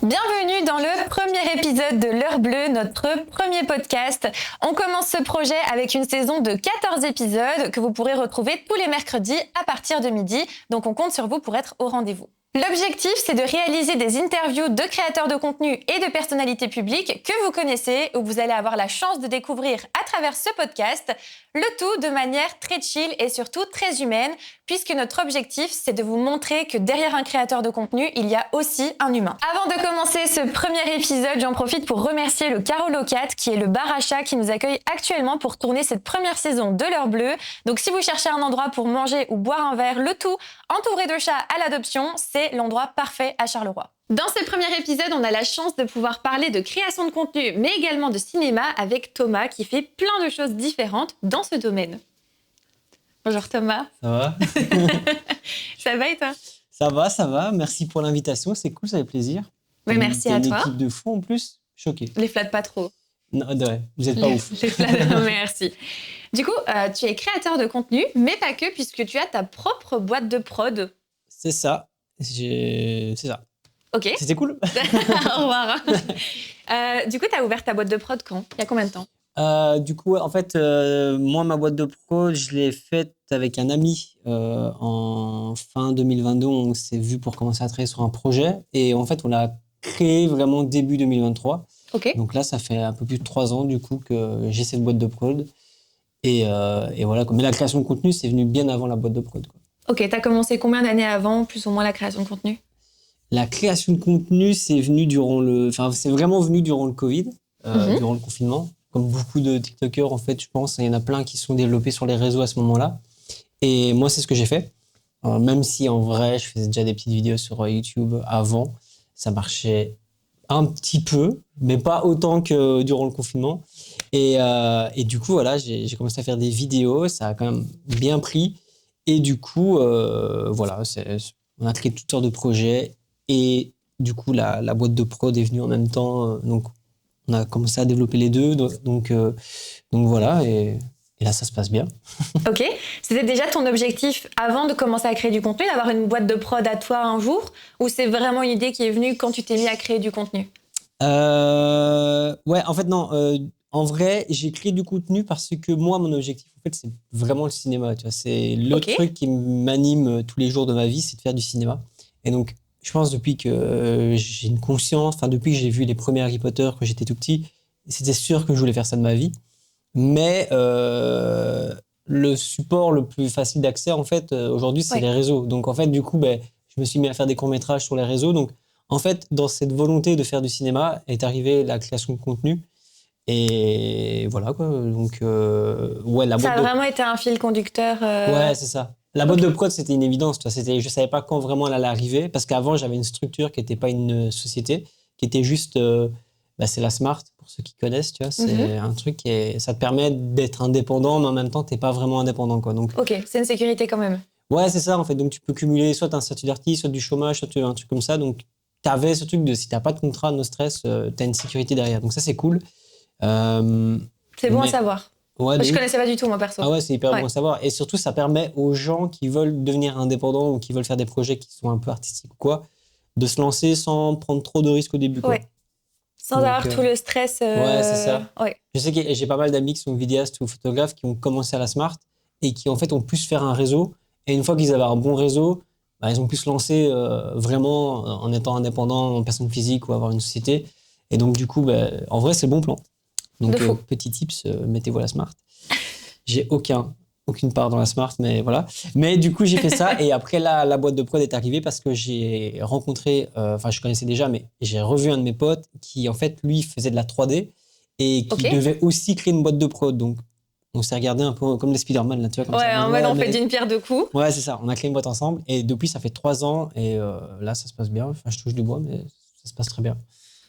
Bienvenue dans le premier épisode de L'Heure Bleue, notre premier podcast. On commence ce projet avec une saison de 14 épisodes que vous pourrez retrouver tous les mercredis à partir de midi. Donc on compte sur vous pour être au rendez-vous. L'objectif, c'est de réaliser des interviews de créateurs de contenu et de personnalités publiques que vous connaissez, où vous allez avoir la chance de découvrir à travers ce podcast, le tout de manière très chill et surtout très humaine, puisque notre objectif, c'est de vous montrer que derrière un créateur de contenu, il y a aussi un humain. Avant de commencer ce premier épisode, j'en profite pour remercier le Carreau Locat, qui est le bar à chat qui nous accueille actuellement pour tourner cette première saison de L'Heure Bleue. Donc si vous cherchez un endroit pour manger ou boire un verre, le tout entouré de chats à l'adoption, c'est l'endroit parfait à Charleroi. Dans ce premier épisode, on a la chance de pouvoir parler de création de contenu, mais également de cinéma avec Thomas, qui fait plein de choses différentes dans ce domaine. Bonjour Thomas. Ça va? Ça va et toi? Ça va. Merci pour l'invitation. C'est cool, ça fait plaisir. Oui, merci à toi. Une équipe de fou en plus. Choqué. Les flatte pas trop. Non, ouais, vous êtes pas ouf. Les flatte, merci. Du coup, tu es créateur de contenu, mais pas que, puisque tu as ta propre boîte de prod. C'est ça. C'est ça. Ok. C'était cool. Au revoir. Du coup, tu as ouvert ta boîte de prod quand? Il y a combien de temps? En fait, moi, ma boîte de prod, je l'ai faite avec un ami en fin 2022. On s'est vu pour commencer à travailler sur un projet. Et en fait, on l'a créé vraiment début 2023. Ok. Donc là, ça fait un peu plus de 3 ans, du coup, que j'ai cette boîte de prod. Et voilà. Mais la création de contenu, c'est venu bien avant la boîte de prod, quoi. Ok, t'as commencé combien d'années avant, plus ou moins, la création de contenu? La création de contenu, c'est vraiment venu durant le Covid, durant le confinement. Comme beaucoup de TikTokers, en fait, je pense, il y en a plein qui sont développés sur les réseaux à ce moment-là. Et moi, c'est ce que j'ai fait. Même si, en vrai, je faisais déjà des petites vidéos sur YouTube avant. Ça marchait un petit peu, mais pas autant que durant le confinement. Et du coup, voilà, j'ai commencé à faire des vidéos. Ça a quand même bien pris. Et du coup, voilà, on a créé toutes sortes de projets. Et du coup, la boîte de prod est venue en même temps. Donc, on a commencé à développer les deux. Donc voilà, et là, ça se passe bien. Ok. C'était déjà ton objectif avant de commencer à créer du contenu, d'avoir une boîte de prod à toi un jour? Ou c'est vraiment une idée qui est venue quand tu t'es mis à créer du contenu? Ouais, en fait, non. En vrai, j'ai créé du contenu parce que moi, mon objectif, en fait, c'est vraiment le cinéma. Tu vois, c'est le truc qui m'anime tous les jours de ma vie, c'est de faire du cinéma. Et donc, je pense depuis que j'ai une conscience, depuis que j'ai vu les premiers Harry Potter, que j'étais tout petit, c'était sûr que je voulais faire ça de ma vie. Mais le support le plus facile d'accès, en fait, aujourd'hui, c'est les réseaux. Donc, en fait, du coup, je me suis mis à faire des courts-métrages sur les réseaux. Donc, en fait, dans cette volonté de faire du cinéma est arrivée la création de contenu. Et voilà, quoi. Donc, ouais, Ça a vraiment été un fil conducteur. Ouais, c'est ça. La boîte de prod, c'était une évidence. Tu vois, je savais pas quand vraiment elle allait arriver. Parce qu'avant, j'avais une structure qui n'était pas une société, qui était juste. C'est la Smart, pour ceux qui connaissent. Tu vois, c'est un truc ça te permet d'être indépendant, mais en même temps, tu n'es pas vraiment indépendant, quoi. Donc, ok, c'est une sécurité quand même. Ouais, c'est ça, en fait. Donc, tu peux cumuler soit un statut d'artiste, soit du chômage, soit un truc comme ça. Donc, tu avais ce truc de si tu n'as pas de contrat, no stress, tu as une sécurité derrière. Donc, ça, c'est cool. C'est bon à savoir. Ouais, je connaissais pas du tout, moi, perso. Ah ouais, c'est hyper bon à savoir. Et surtout, ça permet aux gens qui veulent devenir indépendants ou qui veulent faire des projets qui sont un peu artistiques ou quoi, de se lancer sans prendre trop de risques au début, quoi. Ouais. Sans avoir tout le stress. Ouais, c'est ça. Ouais. Je sais que j'ai pas mal d'amis qui sont vidéastes ou photographes qui ont commencé à la Smart et qui, en fait, ont pu se faire un réseau. Et une fois qu'ils avaient un bon réseau, ils ont pu se lancer vraiment en étant indépendants, en personne physique ou avoir une société. Et donc, du coup, en vrai, c'est le bon plan. Donc, petit tips, mettez-vous à la Smart. J'ai aucune part dans la Smart, mais voilà. Mais du coup, j'ai fait ça. Et après, la boîte de prod est arrivée parce que j'ai rencontré, je connaissais déjà, mais j'ai revu un de mes potes qui, en fait, lui, faisait de la 3D et qui devait aussi créer une boîte de prod. Donc, on s'est regardé un peu comme les Spider-Man, là, tu vois, comme ça. En mode, on fait d'une pierre deux coups. Ouais, c'est ça. On a créé une boîte ensemble. Et depuis, ça fait 3 ans. Et là, ça se passe bien. Enfin, je touche du bois, mais ça se passe très bien.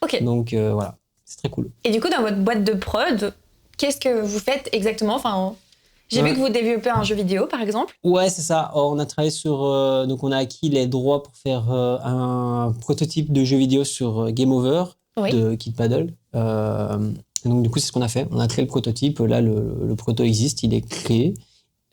Ok. Donc, voilà. C'est très cool. Et du coup, dans votre boîte de prod, qu'est-ce que vous faites exactement? J'ai vu que vous développez un jeu vidéo, par exemple. Ouais, c'est ça. On a travaillé sur... donc, on a acquis les droits pour faire un prototype de jeu vidéo sur Game Over de Kid Paddle. Donc, du coup, c'est ce qu'on a fait. On a créé le prototype. Là, le proto existe. Il est créé.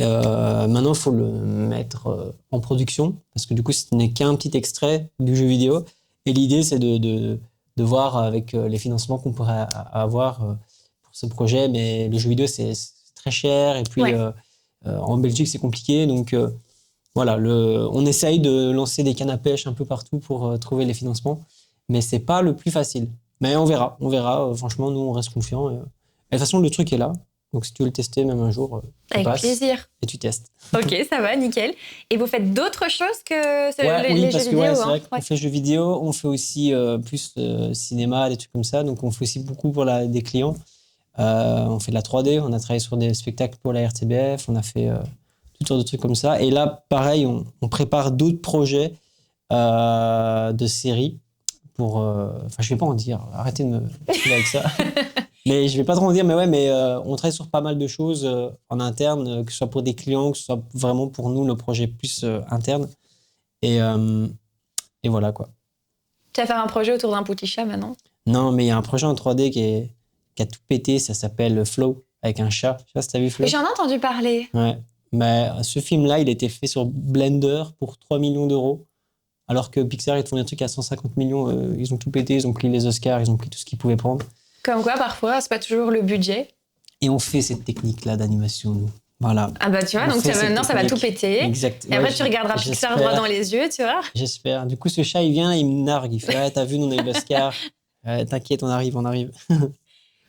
Maintenant, il faut le mettre en production parce que du coup, ce n'est qu'un petit extrait du jeu vidéo. Et l'idée, c'est de de voir avec les financements qu'on pourrait avoir pour ce projet. Mais le jeu vidéo, c'est très cher. Et puis, en Belgique, c'est compliqué. Donc, voilà, on essaye de lancer des cannes à pêche un peu partout pour trouver les financements. Mais c'est pas le plus facile. Mais on verra. Franchement, nous, on reste confiants. Et de toute façon, le truc est là. Donc, si tu veux le tester, même un jour, tu Avec passes plaisir. et tu testes. Ok, ça va, nickel. Et vous faites d'autres choses que Oui, les parce jeux que vidéo c'est hein vrai qu'on fait jeux vidéo, on fait aussi plus cinéma, des trucs comme ça. Donc, on fait aussi beaucoup pour des clients. On fait de la 3D, on a travaillé sur des spectacles pour la RTBF, on a fait toutes sortes de trucs comme ça. Et là, pareil, on prépare d'autres projets de séries pour... Enfin, je vais pas en dire, arrêtez de me saouler avec ça. Mais je vais pas trop en dire, mais on travaille sur pas mal de choses en interne, que ce soit pour des clients, que ce soit vraiment pour nous, nos projets plus internes. Et voilà, quoi. Tu vas faire un projet autour d'un petit chat maintenant? Non, mais il y a un projet en 3D qui a tout pété, ça s'appelle Flow, avec un chat. Je sais pas si t'as vu Flow. J'en ai entendu parler. Ouais. Mais ce film-là, il a été fait sur Blender pour 3 millions d'euros. Alors que Pixar, ils te font des trucs à 150 millions. Ils ont tout pété, ils ont pris les Oscars, ils ont pris tout ce qu'ils pouvaient prendre. Comme quoi, parfois, c'est pas toujours le budget. Et on fait cette technique-là d'animation, nous. Voilà. Ah bah tu vois, On donc fait maintenant ça va tout technique. péter. Exact. Et après tu regarderas Pixar droit dans les yeux, tu vois. J'espère. Du coup, ce chat, il vient, il me nargue. Il fait « Ah, t'as vu, nous, on a eu l'Oscar. T'inquiète, on arrive. »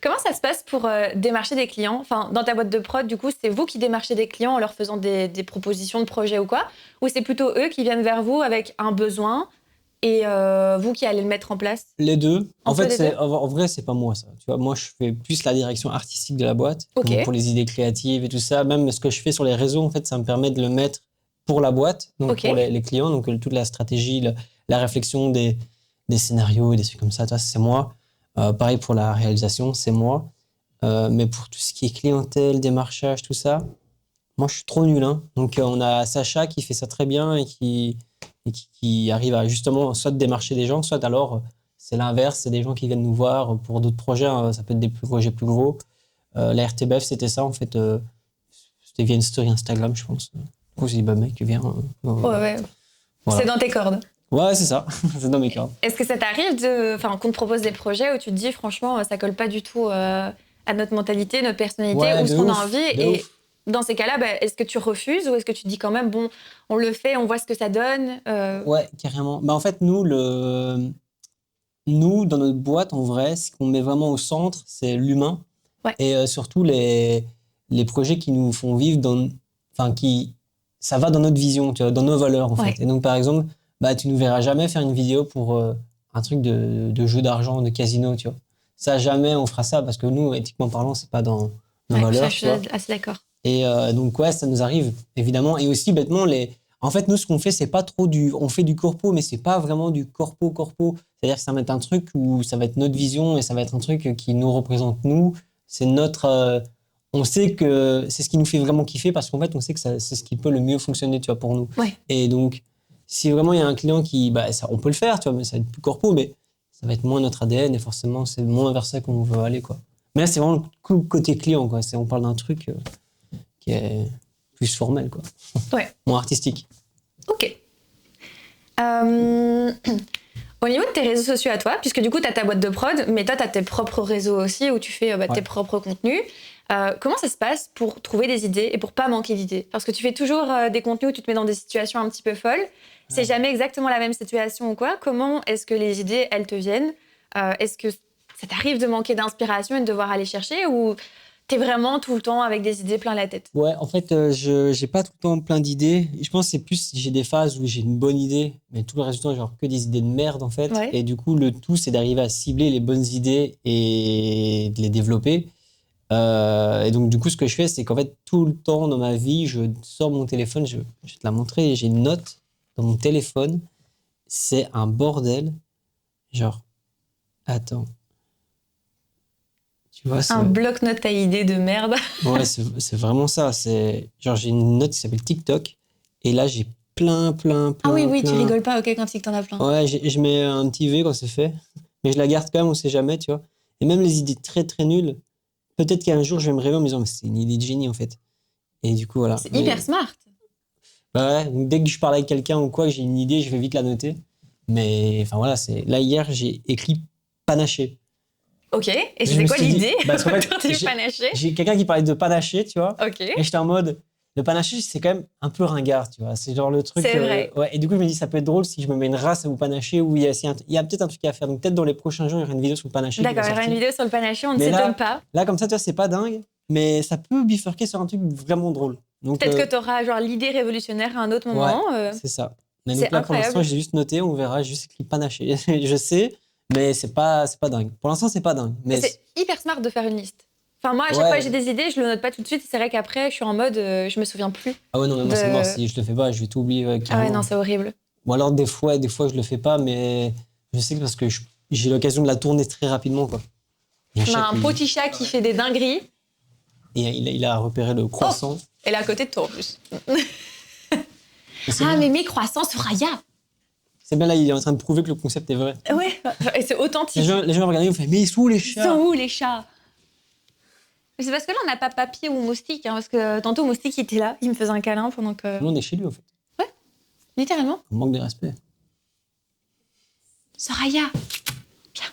Comment ça se passe pour démarcher des clients? Enfin, dans ta boîte de prod, du coup, c'est vous qui démarchez des clients en leur faisant des propositions de projets ou quoi? Ou c'est plutôt eux qui viennent vers vous avec un besoin et vous qui allez le mettre en place? Les deux. En Entre les fait, deux en vrai, c'est pas moi, ça. Tu vois, moi, je fais plus la direction artistique de la boîte. Ok. Donc, pour les idées créatives et tout ça. Même ce que je fais sur les réseaux, en fait, ça me permet de le mettre pour la boîte, donc Ok. pour les clients. Donc, toute la stratégie, la réflexion des scénarios et des trucs comme ça, c'est moi. Pareil pour la réalisation, c'est moi. Mais pour tout ce qui est clientèle, démarchage, tout ça, moi, je suis trop nul. Hein. Donc, on a Sacha qui fait ça très bien et qui arrive à justement soit démarcher des gens, soit alors c'est l'inverse, c'est des gens qui viennent nous voir pour d'autres projets. Hein. Ça peut être des projets plus gros. La RTBF, c'était ça, en fait. C'était via une story Instagram, je pense. Du coup, j'ai dit, bah, mec, viens. Ouais. Voilà. C'est dans tes cordes. Ouais, c'est ça. C'est dans mes cordes. Est-ce que ça t'arrive qu'on te propose des projets où tu te dis, franchement, ça colle pas du tout à notre mentalité, notre personnalité, ou ce qu'on a envie? Et dans ces cas-là, est-ce que tu refuses ou est-ce que tu te dis quand même, bon, on le fait, on voit ce que ça donne Ouais, carrément. Bah, en fait, nous, dans notre boîte, en vrai, ce qu'on met vraiment au centre, c'est l'humain. Ouais. Et surtout, les projets qui nous font vivre ça va dans notre vision, tu vois, dans nos valeurs, en fait. Et donc, par exemple, tu nous verras jamais faire une vidéo pour un truc de jeu d'argent, de casino, tu vois. Ça, jamais on fera ça parce que nous, éthiquement parlant, c'est pas dans nos valeurs. Je suis assez d'accord. Et donc, ouais, ça nous arrive, évidemment. Et aussi, bêtement, en fait, nous, ce qu'on fait, c'est pas trop on fait du corpo, mais c'est pas vraiment du corpo. C'est-à-dire que ça va être un truc où ça va être notre vision et ça va être un truc qui nous représente, nous. C'est notre... on sait que c'est ce qui nous fait vraiment kiffer parce qu'en fait, on sait que c'est ce qui peut le mieux fonctionner, tu vois, pour nous. Ouais. Et donc, si vraiment il y a un client qui... on peut le faire, tu vois, mais ça va être plus corpo, mais ça va être moins notre ADN et forcément, c'est moins vers ça qu'on veut aller, quoi. Mais là, c'est vraiment le côté client, quoi. On parle d'un truc qui est plus formel, quoi. Ouais. Moins artistique. Ok. Au niveau de tes réseaux sociaux à toi, puisque du coup, tu as ta boîte de prod, mais toi, tu as tes propres réseaux aussi où tu fais tes propres contenus. Comment ça se passe pour trouver des idées et pour pas manquer d'idées? Parce que tu fais toujours des contenus où tu te mets dans des situations un petit peu folles. C'est jamais exactement la même situation ou quoi. Comment est-ce que les idées, elles te viennent? Est-ce que ça t'arrive de manquer d'inspiration et de devoir aller chercher ou t'es vraiment tout le temps avec des idées plein la tête? Ouais, en fait, j'ai pas tout le temps plein d'idées. Je pense que c'est plus, j'ai des phases où j'ai une bonne idée, mais tout le reste du temps, genre que des idées de merde, en fait. Ouais. Et du coup, le tout, c'est d'arriver à cibler les bonnes idées et de les développer. Et donc, du coup, ce que je fais, c'est qu'en fait, tout le temps dans ma vie, je sors mon téléphone, je vais te la montrer, j'ai une note dans mon téléphone. C'est un bordel. Genre, attends. Tu vois, un bloc-notes à idées de merde. Ouais, c'est vraiment ça. Genre, j'ai une note qui s'appelle TikTok. Et là, j'ai plein. Ah oui, tu rigoles pas, ok, quand tu t'en as plein. Ouais, je mets un petit V quand c'est fait. Mais je la garde quand même, on sait jamais, tu vois. Et même les idées très, très nulles, peut-être qu'un jour, je vais me réveiller en me disant, c'est une idée de génie, en fait. Et du coup, voilà. C'est hyper smart. Bah ouais, donc dès que je parle avec quelqu'un ou quoi, que j'ai une idée, je vais vite la noter. Mais enfin voilà, là hier, j'ai écrit panaché. Ok, et Je c'était me quoi suis dit- l'idée parce qu'en fait, autour du panaché? J'ai quelqu'un qui parlait de panaché, tu vois. Ok, Et j'étais en mode, le panaché, c'est quand même un peu ringard, tu vois. C'est genre le truc. C'est vrai. Ouais. Et du coup, je me dis, ça peut être drôle si je me mets une race à vous panacher où il y a peut-être un truc à faire. Donc, peut-être dans les prochains jours, il y aura une vidéo sur le panaché. qui va d'accord, il y aura une sortir. vidéo sur le panaché, on ne Mais là- s'étonne pas. Là, comme ça, tu vois, c'est pas dingue, mais ça peut bifurquer sur un truc vraiment drôle. Donc, Peut-être que tu auras genre l'idée révolutionnaire à un autre moment. c'est ça. Mais c'est donc là, pour incroyable. l'instant, j'ai juste noté, on verra, juste écrit panaché. Je sais, mais c'est pas dingue. Pour l'instant, c'est pas dingue. Mais C'est hyper smart de faire une liste. Enfin, moi, à chaque Ouais. fois que j'ai des idées, je le note pas tout de suite. C'est vrai qu'après, je suis en mode, je me souviens plus. ah ouais, non, mais moi, de- c'est mort. Si je le fais pas, je vais tout oublier Ah ouais, carrément. non, c'est horrible. Ou alors, des fois, je le fais pas, mais je sais que parce que j'ai l'occasion de la tourner très rapidement, quoi. Et à On a chaque- un petit chat qui fait des dingueries. Et il a repéré le croissant. Elle est à côté de toi en plus. Et c'est Ah, bien. mais mes croissants sur Raya. C'est bien là, il est en train de prouver que le concept est vrai. Ouais, et c'est authentique. Les gens vont regarder, ils vont faire, mais ils sont où les Ils chats? sont où les chats? Mais c'est parce que là, on n'a pas Papy ou Moustique. Hein, parce que tantôt, Moustique, il était là. Il me faisait un câlin pendant que. Nous, on est chez lui, en fait. Littéralement. On manque de respect. Soraya. Viens.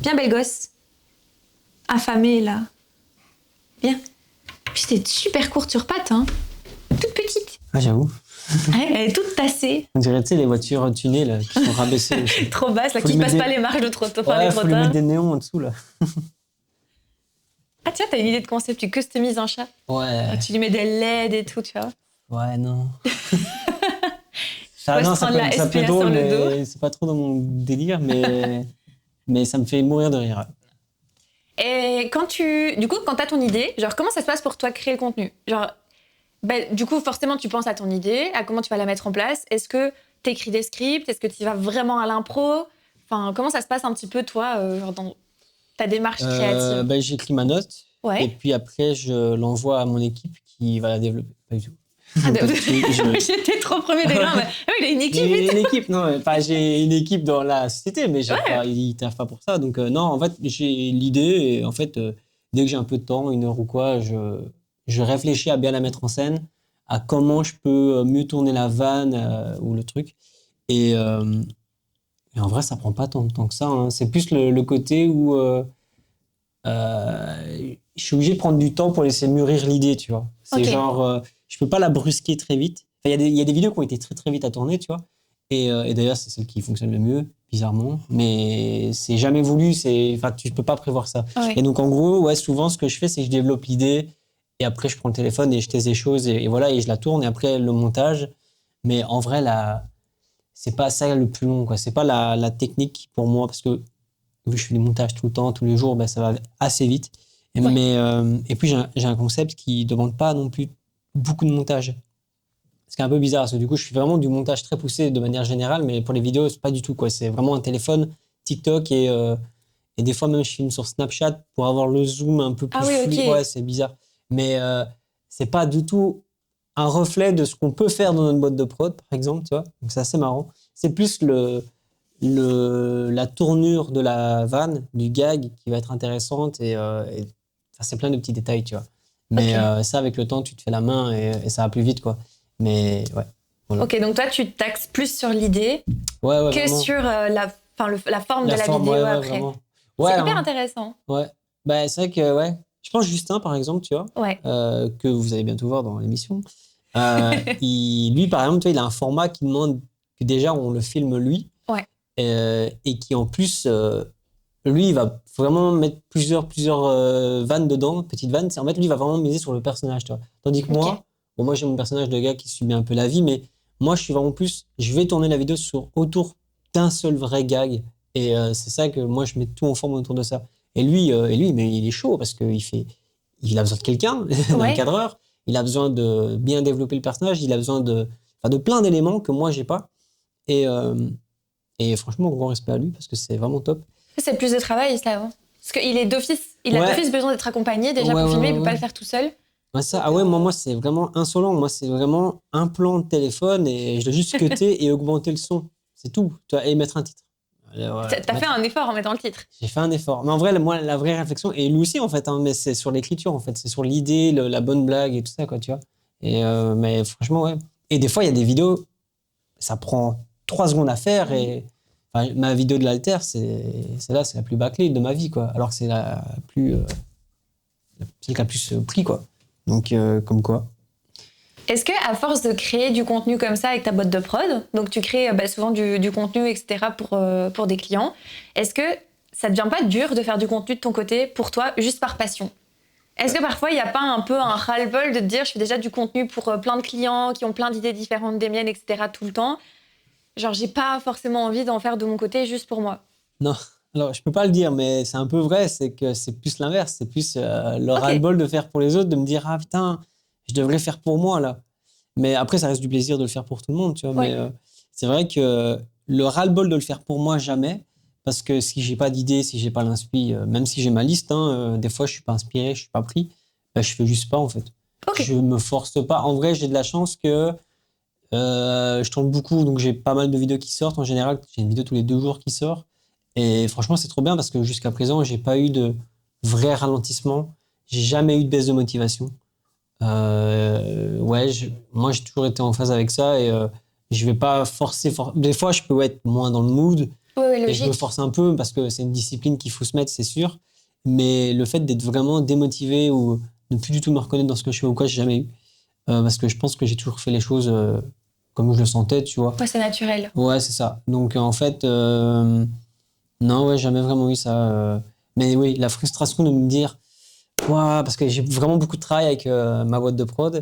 Viens, belle gosse. Affamée, là. Viens. Puis c'était super courte sur pattes, hein. Toute petite. Ah, j'avoue. Ouais, elle est toute tassée. On dirait, tu sais, les voitures tunées, là, qui sont rabaissées. aussi. Trop basse, là, Faut qui lui passe mettre pas des- les marches de trottoir. Enfin, Ouais, les faut lui mettre trottoirs. des néons en dessous, là. Ah, tiens, t'as une idée de concept. Tu customises un chat. Ouais. Tu lui mets des LED et tout, tu vois. Ouais, non. Ouais, se prendre la ça peut SPA être drôle, sur le mais c'est pas trop dans mon délire, mais ça me fait mourir de rire. Et quand t'as ton idée, genre, comment ça se passe pour toi créer le contenu? Genre, du coup, forcément, tu penses à ton idée, à comment tu vas la mettre en place. Est-ce que t'écris des scripts? Est-ce que tu vas vraiment à l'impro? Enfin, comment ça se passe un petit peu, toi, genre, dans ta démarche créative? J'écris ma note, et Ouais. puis après, je l'envoie à mon équipe qui va la développer. Pas du tout. Ah, Pas du tout, J'étais trop premier degré. Mais... Ah oui, il a une équipe. J'ai vite. une équipe, non, pas j'ai une équipe dans la société, mais ils taffent pas pour ça. Donc, non, en fait, j'ai l'idée, et en fait, dès que j'ai un peu de temps, 1 heure ou quoi, je réfléchis à bien la mettre en scène, à comment je peux mieux tourner la vanne ou le truc. Et en vrai, ça prend pas tant de temps que ça. Hein. C'est plus le côté où je suis obligé de prendre du temps pour laisser mûrir l'idée, tu vois. C'est Ok. genre, je peux pas la brusquer très vite. Enfin, il y a des vidéos qui ont été très très vite à tourner, tu vois. Et d'ailleurs, c'est celle qui fonctionne le mieux, bizarrement. Mais c'est jamais voulu, enfin, tu peux pas prévoir ça. Ouais. Et donc, en gros, ouais, souvent, ce que je fais, c'est que je développe l'idée et après, je prends le téléphone et je teste des choses et voilà, et je la tourne et après, le montage. Mais en vrai, c'est pas ça le plus long, quoi. C'est pas la technique pour moi parce que vu que je fais des montages tout le temps, tous les jours, ça va assez vite. Et, Ouais. et puis, j'ai un concept qui demande pas non plus beaucoup de montage. Ce qui est un peu bizarre, parce que du coup, je fais vraiment du montage très poussé de manière générale, mais pour les vidéos, c'est pas du tout, quoi. C'est vraiment un téléphone, TikTok et des fois même je filme sur Snapchat pour avoir le zoom un peu plus Ah oui, fluide. ok. Ouais, c'est bizarre. Mais c'est pas du tout un reflet de ce qu'on peut faire dans notre boîte de prod, par exemple, tu vois. Donc c'est assez marrant. C'est plus la tournure de la vanne, du gag qui va être intéressante enfin, c'est plein de petits détails, tu vois. Mais Ok. ça, avec le temps, tu te fais la main et ça va plus vite, quoi. Mais ouais. Voilà. Ok, donc toi, tu taxes plus sur l'idée Ouais, ouais, que vraiment. sur la forme de la forme, vidéo ouais, ouais, après. vraiment. C'est Ouais, hyper hein. intéressant. Ouais. Bah, c'est vrai que, ouais. Je pense Justin, par exemple, tu vois, Ouais. que vous allez bientôt voir dans l'émission. Lui, par exemple, tu vois, il a un format qui demande que déjà on le filme lui. Ouais. Et qui, en plus, lui, il va vraiment mettre plusieurs vannes dedans, petites vannes. En fait, lui, il va vraiment miser sur le personnage, tu vois. Tandis que Ok. moi, j'ai mon personnage de gars qui subit un peu la vie, mais moi, je suis vraiment plus. Je vais tourner la vidéo autour d'un seul vrai gag. Et c'est ça que moi, je mets tout en forme autour de ça. Et lui, mais il est chaud parce qu'il a besoin de quelqu'un, d'un Ouais. cadreur. Il a besoin de bien développer le personnage. Il a besoin de plein d'éléments que moi, j'ai pas. Et franchement, grand respect à lui parce que c'est vraiment top. C'est plus de travail, ça. Hein. Parce qu'il est d'office. Il a Ouais. d'office besoin d'être accompagné déjà Ouais, pour filmer. ouais, Il peut ouais. pas le faire tout seul. Ouais, moi, c'est vraiment insolent. Moi, c'est vraiment un plan de téléphone et je dois juste cutter et augmenter le son. C'est tout. Tu vois, et mettre un titre. T'as fait un effort en mettant le titre. J'ai fait un effort. Mais en vrai, moi, la vraie réflexion, et lui aussi, en fait, hein, mais c'est sur l'écriture, en fait. C'est sur l'idée, la bonne blague et tout ça, quoi, tu vois. Mais franchement, ouais. Et des fois, il y a des vidéos, ça prend 3 secondes à faire et Enfin, ma vidéo de l'haltère, c'est la plus bâclée de ma vie, quoi. Alors que c'est celle qui a le plus pris, quoi. Donc, comme quoi. Est-ce que à force de créer du contenu comme ça avec ta boîte de prod, donc tu crées souvent du contenu, etc. pour des clients, est-ce que ça devient pas dur de faire du contenu de ton côté pour toi, juste par passion? Est-ce que parfois il n'y a pas un peu un ras-le-bol de te dire je fais déjà du contenu pour plein de clients qui ont plein d'idées différentes des miennes, etc. tout le temps? Genre j'ai pas forcément envie d'en faire de mon côté juste pour moi. Non, alors je peux pas le dire, mais c'est un peu vrai, c'est que c'est plus l'inverse, c'est plus le ras-le-bol de faire pour les autres, de me dire ah putain, je devrais faire pour moi là. Mais après, ça reste du plaisir de le faire pour tout le monde, tu vois. Ouais. Mais c'est vrai que le ras-le-bol de le faire pour moi, jamais. Parce que si j'ai pas d'idée, si j'ai pas l'inspi, même si j'ai ma liste, des fois je suis pas inspiré, je suis pas pris, je fais juste pas en fait. Ok. Je me force pas. En vrai, j'ai de la chance que je tourne beaucoup, donc j'ai pas mal de vidéos qui sortent. En général, j'ai une vidéo tous les 2 jours qui sort. Et franchement, c'est trop bien parce que jusqu'à présent, j'ai pas eu de vrai ralentissement. J'ai jamais eu de baisse de motivation. Ouais, moi, j'ai toujours été en phase avec ça et je vais pas forcer. Des fois, je peux être moins dans le mood Ouais, et je me logique. force un peu parce que c'est une discipline qu'il faut se mettre, c'est sûr. Mais le fait d'être vraiment démotivé ou ne plus du tout me reconnaître dans ce que je fais ou quoi, j'ai jamais eu. Parce que je pense que j'ai toujours fait les choses comme je le sentais, tu vois. Ouais, c'est naturel. Ouais, c'est ça. Donc, en fait, non, ouais, jamais vraiment eu ça. Mais oui, la frustration de me dire, ouah, parce que j'ai vraiment beaucoup de travail avec ma boîte de prod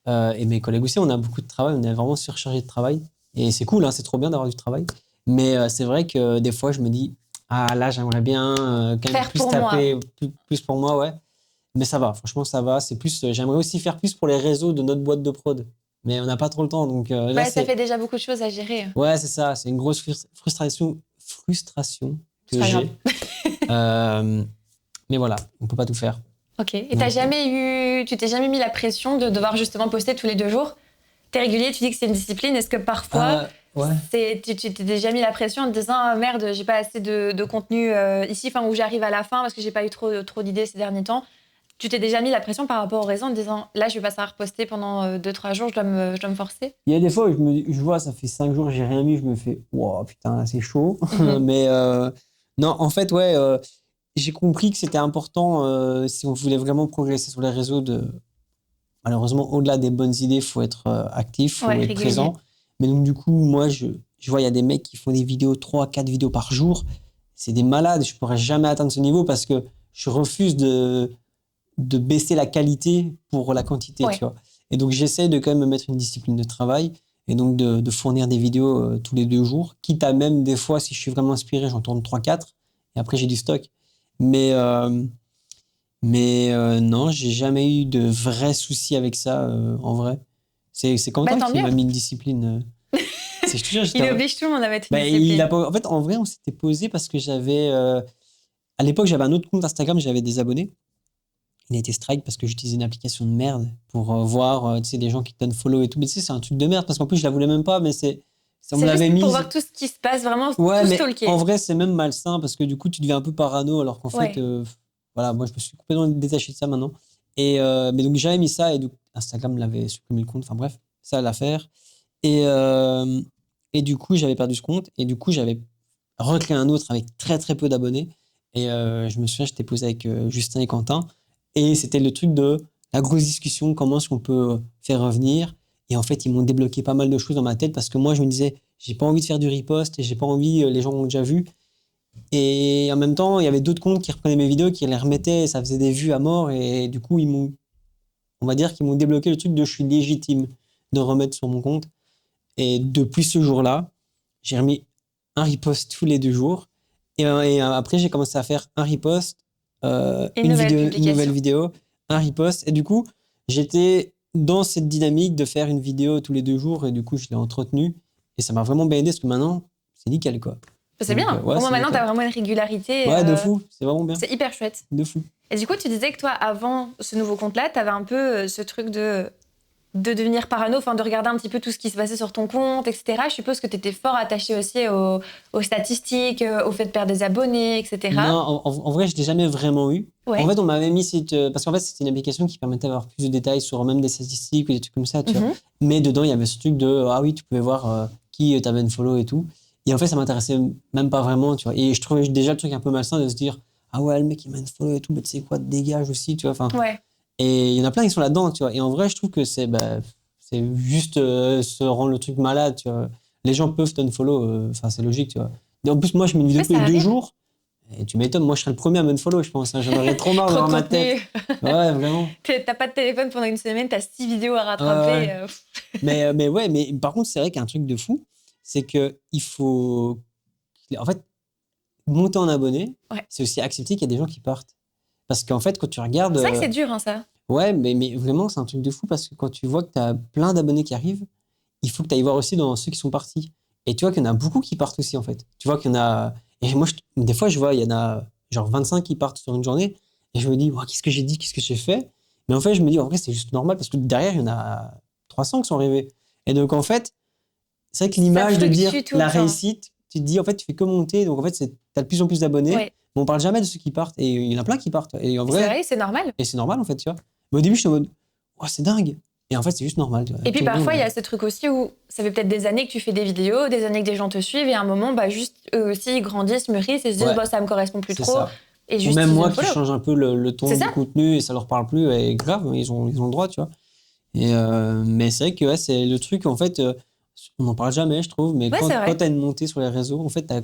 et mes collègues aussi, on a beaucoup de travail, on est vraiment surchargé de travail. Et c'est cool, hein, c'est trop bien d'avoir du travail. Mais c'est vrai que des fois, je me dis, ah là, j'aimerais bien quand même Faire plus pour moi. taper, plus pour moi, ouais. Mais ça va, franchement, ça va. C'est plus, j'aimerais aussi faire plus pour les réseaux de notre boîte de prod. Mais on n'a pas trop le temps. Donc là, Ouais, ça fait déjà beaucoup de choses à gérer. ouais, c'est ça. C'est une grosse frustration C'est que pas grave. j'ai. Mais voilà, on peut pas tout faire. Ok. Et Donc, tu t'es jamais mis la pression de devoir justement poster tous les 2 jours? T'es régulier, tu dis que c'est une discipline. Est-ce que parfois, ouais. tu t'es déjà mis la pression en te disant ah, merde, j'ai pas assez de contenu ici, enfin où j'arrive à la fin parce que j'ai pas eu trop d'idées ces derniers temps. Tu t'es déjà mis la pression par rapport aux raisons en te disant là, je vais pas savoir reposter pendant 2-3 jours, je dois me forcer. Il y a des fois où je vois, ça fait 5 jours, j'ai rien mis, je me fais, wow, putain, là, c'est chaud. Mhm. Mais non, en fait, ouais, j'ai compris que c'était important si on voulait vraiment progresser sur les réseaux malheureusement, au-delà des bonnes idées, il faut être actif, il faut Ouais, être régulier. présent. Mais donc, du coup, moi, je vois, il y a des mecs qui font des vidéos, 3-4 vidéos par jour. C'est des malades. Je pourrais jamais atteindre ce niveau parce que je refuse de baisser la qualité pour la quantité, Ouais. tu vois. Et donc, j'essaie de quand même me mettre une discipline de travail et donc de fournir des vidéos tous les 2 jours. Quitte à même, des fois, si je suis vraiment inspiré, j'en tourne 3-4 et après, j'ai du stock. Mais, non, j'ai jamais eu de vrais soucis avec ça, en vrai. C'est Quentin Tant qui m'a mieux. mis une discipline. Je te jure, Il oblige tout le monde à mettre une bah, discipline. en fait, en vrai, on s'était posé parce que j'avais... à l'époque, j'avais un autre compte Instagram, j'avais des abonnés. Il a été strike parce que j'utilisais une application de merde pour voir tu sais, des gens qui te donnent follow et tout. Mais tu sais, c'est un truc de merde parce qu'en plus, je la voulais même pas, mais on me C'est l'avait juste pour mise. voir tout ce qui se passe, vraiment Ouais, tout mais stalker. en vrai, c'est même malsain parce que du coup, tu deviens un peu parano alors qu'en Ouais. fait, voilà, moi, je me suis complètement détaché de ça maintenant. Et, mais donc, j'avais mis ça et donc, Instagram l'avait supprimé le compte. Enfin bref, ça à l'affaire. Et du coup, j'avais perdu ce compte et du coup, j'avais recréé un autre avec très très peu d'abonnés. Et je me souviens, j'étais posé avec Justin et Quentin et c'était le truc de la grosse discussion, comment est-ce qu'on peut faire revenir. Et en fait, ils m'ont débloqué pas mal de choses dans ma tête parce que moi, je me disais, j'ai pas envie de faire du repost et j'ai pas envie, les gens ont déjà vu. Et en même temps, il y avait d'autres comptes qui reprenaient mes vidéos, qui les remettaient, et ça faisait des vues à mort. Et du coup, on va dire qu'ils m'ont débloqué le truc de je suis légitime de remettre sur mon compte. Et depuis ce jour-là, j'ai remis un repost tous les 2 jours. Et après, j'ai commencé à faire un repost, Une nouvelle une publication. nouvelle vidéo, un repost. Et du coup, j'étais dans cette dynamique de faire une vidéo tous les 2 jours. Et du coup, je l'ai entretenue. Et ça m'a vraiment bien aidé parce que maintenant, c'est nickel, quoi. C'est Donc, bien. ouais, Au moins c'est maintenant, nickel. t'as vraiment une régularité. Ouais, de fou. C'est vraiment bien. C'est hyper chouette. De fou. Et du coup, tu disais que toi, avant ce nouveau compte-là, t'avais un peu ce truc de devenir parano, enfin de regarder un petit peu tout ce qui se passait sur ton compte, etc. Je suppose que t'étais fort attaché aussi aux statistiques, au fait de perdre des abonnés, etc. Non, en vrai, je l'ai jamais vraiment eu. Ouais. En fait, on m'avait mis parce qu'en fait, c'était une application qui permettait d'avoir plus de détails sur même des statistiques ou des trucs comme ça, tu vois. Mhm. Mais dedans, il y avait ce truc de ah oui, tu pouvais voir qui t'avait une follow et tout. Et en fait, ça m'intéressait même pas vraiment, tu vois. Et je trouvais déjà le truc un peu malsain de se dire, ah ouais, le mec, il m'a unfollow et tout, mais tu sais quoi, dégage aussi, tu vois. Enfin, Ouais. et il y en a plein qui sont là-dedans, tu vois. Et en vrai, je trouve que c'est juste se rendre le truc malade, tu vois. Les gens peuvent t'unfollow, enfin, c'est logique, tu vois. Et en plus, moi, je mets une vidéo Ouais, tous ça les 2 arrive. jours. Et tu m'étonnes, moi, je serais le premier à m'unfollow, je pense. Hein. J'en aurais trop marre de Trop de voir ma tête. contenu. Ouais, vraiment. T'as pas de téléphone pendant une semaine, t'as 6 vidéos à Ouais, ouais. rattraper. Mais ouais, mais par contre, c'est vrai qu'il y a un truc de fou, c'est que il faut. En fait, monter en abonné, Ouais. c'est aussi accepter qu'il y a des gens qui partent. Parce qu'en fait, quand tu regardes. C'est vrai que c'est dur, hein, ça. Ouais, mais vraiment, c'est un truc de fou parce que quand tu vois que tu as plein d'abonnés qui arrivent, il faut que tu ailles voir aussi dans ceux qui sont partis. Et tu vois qu'il y en a beaucoup qui partent aussi, en fait. Tu vois qu'il y en a. Et moi, des fois, je vois, il y en a genre 25 qui partent sur une journée. Et je me dis, qu'est-ce que j'ai dit, qu'est-ce que j'ai fait? Mais en fait, je me dis, en vrai, c'est juste normal parce que derrière, il y en a 300 qui sont arrivés. Et donc, en fait, c'est vrai que l'image de dire fluctue tout le la temps. réussite, tu te dis, en fait, tu fais que monter. Donc, en fait, tu as de plus en plus d'abonnés. Ouais. Mais on parle jamais de ceux qui partent. Et il y en a plein qui partent. Et en C'est vrai, vrai, c'est normal. et c'est normal, en fait, tu vois. Mais au début, j'étais en mode, c'est dingue. Et en fait, c'est juste normal. Tu vois. Et puis Tout le parfois, monde- il y a ce truc aussi où ça fait peut-être des années que tu fais des vidéos, des années que des gens te suivent, et à un moment, bah, juste eux aussi, ils grandissent, mûrissent et se disent, Ouais, bah, ça me correspond plus c'est trop. ça. Et Ou juste, même ils moi qui unfollow. change un peu le ton C'est du ça. contenu et ça leur parle plus, et grave, ils ont le droit, tu vois. Et, mais c'est vrai que ouais, c'est le truc, en fait, on n'en parle jamais, je trouve, mais Ouais, c'est vrai. quand tu as une montée sur les réseaux, en fait, tu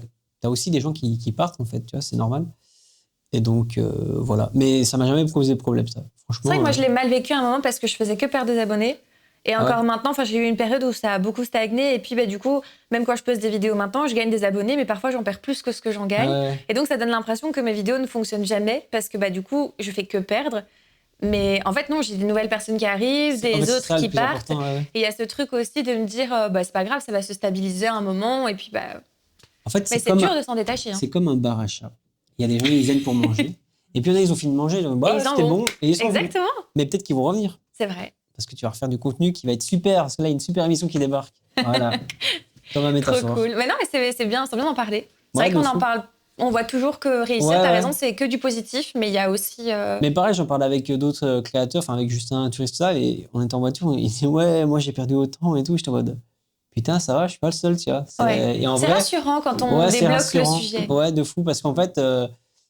as aussi des gens qui partent, en fait, tu vois, c'est normal. Et donc, voilà. Mais ça m'a jamais posé problème, ça. C'est vrai Franchement. que moi, je l'ai mal vécu à un moment parce que je faisais que perdre des abonnés. Et Ah ouais. encore maintenant, j'ai eu une période où ça a beaucoup stagné. Et puis, bah, du coup, même quand je poste des vidéos maintenant, je gagne des abonnés, mais parfois, j'en perds plus que ce que j'en gagne. Ouais. Et donc, ça donne l'impression que mes vidéos ne fonctionnent jamais parce que, bah, du coup, je fais que perdre. Mais en fait, non, j'ai des nouvelles personnes qui arrivent, En fait, des c'est autres ça le qui plus partent. important. Ouais. Et il y a ce truc aussi de me dire, bah, c'est pas grave, ça va se stabiliser à un moment. Et puis, bah. En fait, Mais c'est dur de s'en détacher. Hein. c'est comme un bar à chat. Il y a des gens, ils viennent pour manger. Et puis, il y en a, ils ont fini de manger. Ils ont dit, Et ils s'en c'était vont. bon. Et ils s'en vont. Exactement. Mais peut-être qu'ils vont revenir. C'est vrai. Parce que tu vas refaire du contenu qui va être super. Parce que là, il y a une super émission qui débarque. Voilà. Dans ma Trop métaphore. cool. Mais non, mais c'est bien d'en parler. C'est Ouais, vrai qu'on de en fou. parle. On voit toujours que réussir, Ouais, t'as ouais. raison, c'est que du positif, mais il y a aussi. Mais pareil, j'en parlais avec d'autres créateurs, enfin avec Justin Turist, tout ça, et on était en voiture, il dit ouais, moi j'ai perdu autant et tout. J'étais en mode putain, ça va, je suis pas le seul, tu vois. Ouais. Et en C'est vrai, rassurant quand on ouais, c'est débloque le rassurant. sujet. Ouais, de fou, parce qu'en fait,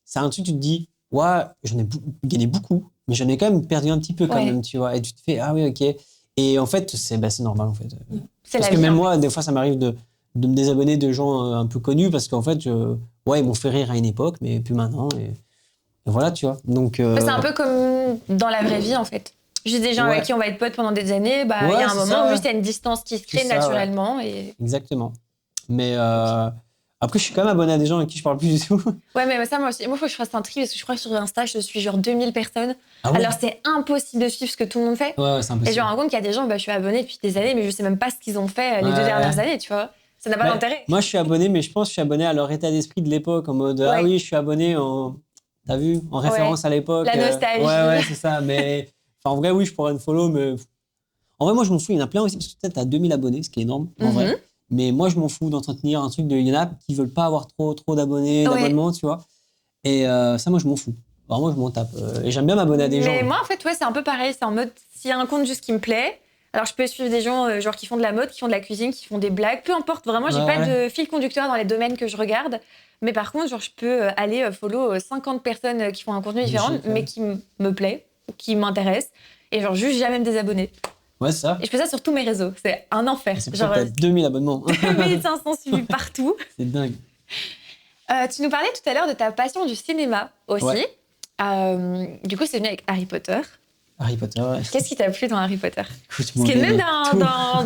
c'est un truc, tu te dis, ouais, j'en ai gagné beaucoup, mais j'en ai quand même perdu un petit peu quand Ouais. même, tu vois. Et tu te fais, ah oui, ok. Et en fait, c'est normal, en fait. C'est Parce la que vie, même en moi, des fois, ça m'arrive de me désabonner de gens un peu connus, parce qu'en fait, ouais, ils m'ont fait rire à une époque, mais plus maintenant. Et voilà, tu vois. Donc, C'est un peu comme dans la vraie vie, en fait. Juste des gens Ouais. avec qui on va être potes pendant des années, bah, il y Ouais, a un c'est moment ça, où ouais. juste il y a une distance qui se crée C'est ça, naturellement. Et... exactement. Mais après, je suis quand même abonné à des gens avec qui je parle plus du tout. Ouais, mais ça, moi aussi, moi, il faut que je fasse un tri parce que je crois que sur Insta, je suis genre 2000 personnes. Ah ouais. Alors, c'est impossible de suivre ce que tout le monde fait. Ouais, c'est impossible. Et je me rends compte qu'il y a des gens, bah, je suis abonnée depuis des années, mais je sais même pas ce qu'ils ont fait les 2 dernières années, tu vois. Ça n'a pas d'intérêt. Moi, je suis abonné, mais je pense que je suis abonné à leur état d'esprit de l'époque, en mode ah Ouais. oui, je suis abonné en. T'as vu, en référence à l'époque. La nostalgie. Ouais, c'est ça. Mais en vrai, oui, je pourrais unfollow, mais. En vrai, moi, je m'en fous. Il y en a plein aussi, parce que peut-être t'as 2000 abonnés, ce qui est énorme, en vrai. Mais moi, je m'en fous d'entretenir un truc de. Il y en a qui veulent pas avoir trop d'abonnés, d'abonnements, tu vois. Et ça, moi, je m'en fous. Alors, moi, je m'en tape. Et j'aime bien m'abonner à des gens. Mais moi, en fait, ouais, c'est un peu pareil. C'est en mode, s'il y a un compte juste qui me plaît, alors je peux suivre des gens genre qui font de la mode, qui font de la cuisine, qui font des blagues. Peu importe, vraiment, j'ai pas de fil conducteur dans les domaines que je regarde. Mais par contre, genre, je peux aller follow 50 personnes qui font un contenu différent, mais qui me plaît, qui m'intéresse. Et genre, juste jamais me désabonner. Ouais, c'est ça. Et je fais ça sur tous mes réseaux. C'est un enfer. C'est pour genre, ça que t'as 2000 abonnements. 2500 suivis partout. C'est dingue. Tu nous parlais tout à l'heure de ta passion du cinéma aussi. Ouais. Du coup, c'est venu avec Harry Potter. Harry Potter, ouais. Qu'est-ce qui t'a plu dans Harry Potter? Écoute, Parce que même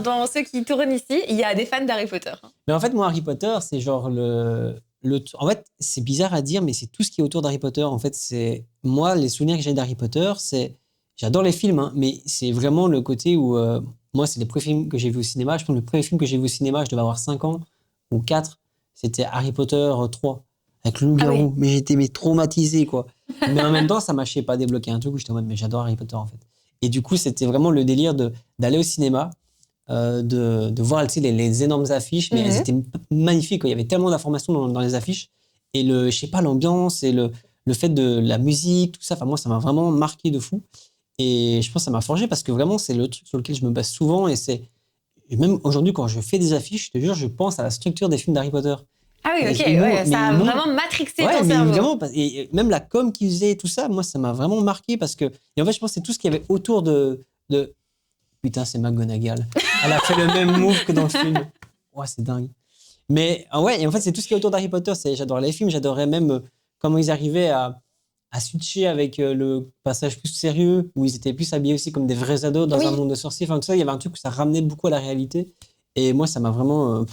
dans ceux qui tournent ici, il y a des fans d'Harry Potter. Mais en fait, moi, Harry Potter, c'est genre en fait, c'est bizarre à dire, mais c'est tout ce qui est autour d'Harry Potter. En fait, c'est moi, les souvenirs que j'ai d'Harry Potter, c'est j'adore les films, hein, mais c'est vraiment le côté où moi, c'est les premiers films que j'ai vus au cinéma. Je pense que le premier film que j'ai vu au cinéma, je devais avoir 5 ans ou 4. C'était Harry Potter 3 avec le loup-garou. Ah oui. Mais j'étais traumatisé, quoi. Mais en même temps, ça m'a, je sais pas, débloqué un truc où j'étais en mode, mais j'adore Harry Potter, en fait. Et du coup, c'était vraiment le délire d'aller au cinéma, de voir les énormes affiches, mais elles étaient magnifiques, quoi. Il y avait tellement d'informations dans les affiches. Et je sais pas, l'ambiance et le fait de la musique, tout ça, enfin, moi, ça m'a vraiment marqué de fou. Et je pense que ça m'a forgé parce que vraiment, c'est le truc sur lequel je me base souvent. Et et même aujourd'hui, quand je fais des affiches, je te jure, je pense à la structure des films d'Harry Potter. Ah oui, ok, Mais ça a ils m'ont- vraiment matrixé Ouais, ton mais cerveau. vraiment, et même la com qu'ils faisaient et tout ça, moi, ça m'a vraiment marqué parce que, et en fait, je pense que c'est tout ce qu'il y avait autour de... Putain, c'est McGonagall. Elle a fait le même move que dans le film. Ouais, c'est dingue. Mais ouais, et en fait, c'est tout ce qui est autour d'Harry Potter. J'adore les films, j'adorais même comment ils arrivaient à switcher avec le passage plus sérieux, où ils étaient plus habillés aussi comme des vrais ados dans Oui. un monde de sorciers. Enfin, tout ça, il y avait un truc où ça ramenait beaucoup à la réalité. Et moi, ça m'a vraiment...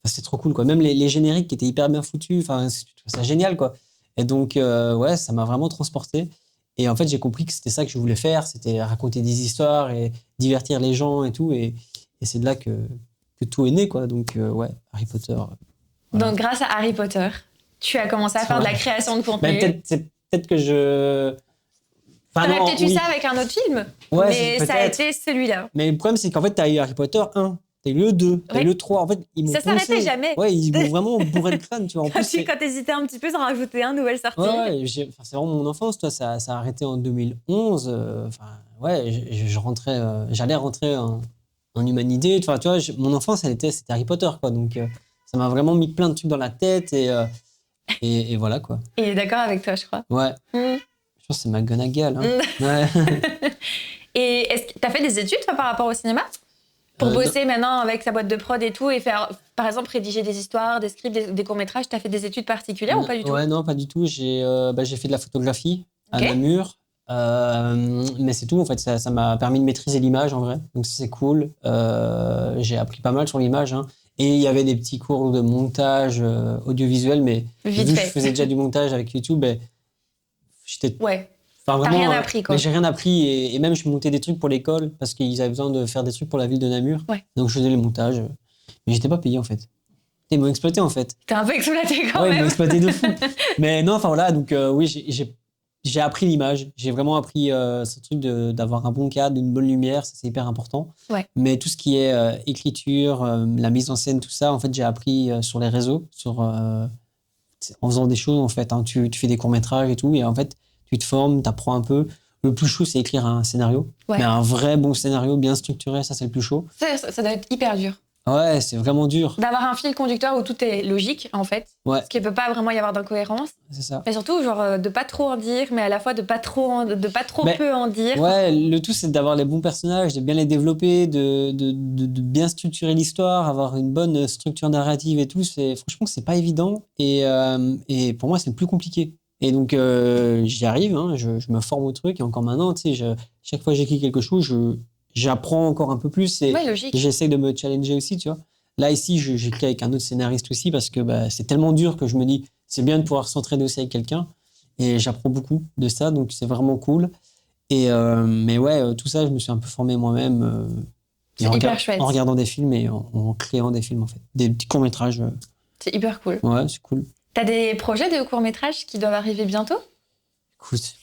c'était trop cool, quoi. Même les génériques qui étaient hyper bien foutus, enfin, c'est génial, quoi. Et donc, ouais, ça m'a vraiment transporté. Et en fait, j'ai compris que c'était ça que je voulais faire, c'était raconter des histoires et divertir les gens et tout. Et c'est de là que tout est né, quoi. Donc, ouais, Harry Potter. Voilà. Donc, grâce à Harry Potter, tu as commencé à faire de la création de contenu. Ben, peut-être que je... Enfin, T'aurais non, peut-être eu oui. ça avec un autre film, Ouais, mais ça a peut-être. été celui-là. Mais le problème, c'est qu'en fait, t'as eu Harry Potter 1, t'as eu le 2, t'as eu Ouais. le 3. En fait, ils m'ont Ça s'arrêtait poncé. jamais. Ouais, ils m'ont vraiment bourré le crâne, tu vois. En plus, Quand t'hésitais un petit peu, t'en rajoutais un, nouvelle sortie. ouais, enfin, c'est vraiment mon enfance, toi. Ça a arrêté en 2011. Enfin, ouais, j'allais rentrer en humanité. Enfin, tu vois, mon enfance, c'était Harry Potter, quoi. Donc, ça m'a vraiment mis plein de trucs dans la tête et voilà, quoi. Il est d'accord avec toi, je crois. Ouais. Mm. Je pense que c'est McGonagall. Hein. Ouais. Et est-ce que t'as fait des études, toi, par rapport au cinéma? Pour bosser maintenant avec ta boîte de prod et tout, et faire, par exemple, rédiger des histoires, des scripts, des courts-métrages, t'as fait des études particulières ou pas du tout? Ouais, non, pas du tout. J'ai fait de la photographie à Ok. Namur. Mais c'est tout, en fait. Ça m'a permis de maîtriser l'image, en vrai. Donc, ça, c'est cool. J'ai appris pas mal sur l'image. Hein. Et il y avait des petits cours de montage audiovisuel, mais Vite vu que fait. je faisais déjà du montage avec YouTube, ben, j'étais... Ouais. Enfin, T'as vraiment, rien appris, quoi. Mais j'ai rien appris. Et même, je montais des trucs pour l'école parce qu'ils avaient besoin de faire des trucs pour la ville de Namur. Ouais. Donc, je faisais les montages. Mais j'étais pas payé, en fait. Ils m'ont exploité, en fait. T'es un peu exploité quand Ouais, ils m'ont même. exploité de fou. Mais non, enfin voilà, donc oui, j'ai appris l'image. J'ai vraiment appris ce truc d'avoir un bon cadre, une bonne lumière, ça c'est hyper important. Ouais. Mais tout ce qui est écriture, la mise en scène, tout ça, en fait, j'ai appris sur les réseaux, en faisant des choses, en fait. Hein. Tu fais des courts-métrages et tout, et en fait, tu te formes, tu apprends un peu. Le plus chaud, c'est écrire un scénario. Ouais. Mais un vrai bon scénario, bien structuré, ça c'est le plus chaud. Ça doit être hyper dur. Ouais, c'est vraiment dur. D'avoir un fil conducteur où tout est logique, en fait. Ouais. Parce qu'il ne peut pas vraiment y avoir d'incohérence. C'est ça. Mais surtout, genre, de pas trop en dire, mais à la fois de pas trop Mais, peu en dire. Ouais, le tout, c'est d'avoir les bons personnages, de bien les développer, de bien structurer l'histoire, avoir une bonne structure narrative et tout. Franchement, c'est pas évident. Et pour moi, c'est le plus compliqué. Et donc, j'y arrive, hein, je me forme au truc. Et encore maintenant, tu sais, chaque fois que j'écris quelque chose, j'apprends encore un peu plus. Et Ouais, logique. j'essaie de me challenger aussi, tu vois. Là, ici, j'écris avec un autre scénariste aussi parce que c'est tellement dur que je me dis, c'est bien de pouvoir s'entraîner aussi avec quelqu'un. Et j'apprends beaucoup de ça, donc c'est vraiment cool. Mais ouais, tout ça, je me suis un peu formé moi-même. C'est hyper chouette. En regardant des films et en créant des films, en fait. Des petits courts-métrages. C'est hyper cool. Ouais, c'est cool. T'as des projets de courts-métrages qui doivent arriver bientôt? Écoute,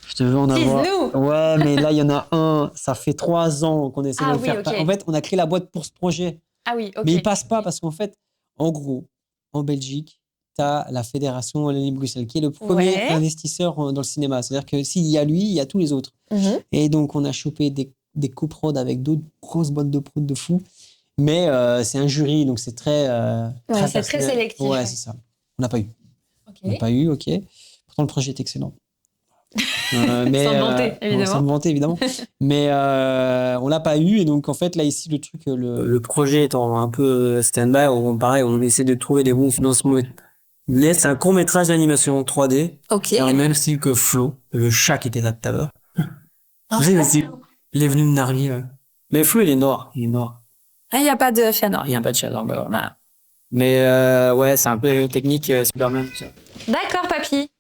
je te veux en avoir. Tease-nous. Ouais, mais là, il y en a un. Ça fait 3 ans qu'on essaie de le faire. Ok. En fait, on a créé la boîte pour ce projet. Ah oui, ok. Mais il passe pas parce qu'en fait, en gros, en Belgique, tu as la Fédération Wallonie-Bruxelles qui est le premier investisseur dans le cinéma. C'est-à-dire que s'il y a lui, il y a tous les autres. Mhm. Et donc, on a chopé des coprods avec d'autres grosses boîtes de prod de fou. Mais c'est un jury, donc c'est très c'est très sélectif. Ouais, c'est ça. On n'a pas eu. Ok. On n'a pas eu, ok. Pourtant, le projet est excellent. Mais, Sans vanter, évidemment. Sans vanter, évidemment. Mais on l'a pas eu. Et donc, en fait, là, ici, le truc, le projet étant un peu stand-by, pareil, on essaie de trouver des bons financements. Mais c'est un court-métrage d'animation 3D. Ok. Dans le même style que Flo, le chat qui était là tout à l'heure. Vous savez, il est venu de Narly. Mais Flo, il est noir. Il est noir. Ah, il n'y a pas de chat noir. Il n'y a pas de chat noir. Voilà. Mais ouais, c'est un peu technique, Superman. D'accord, papy.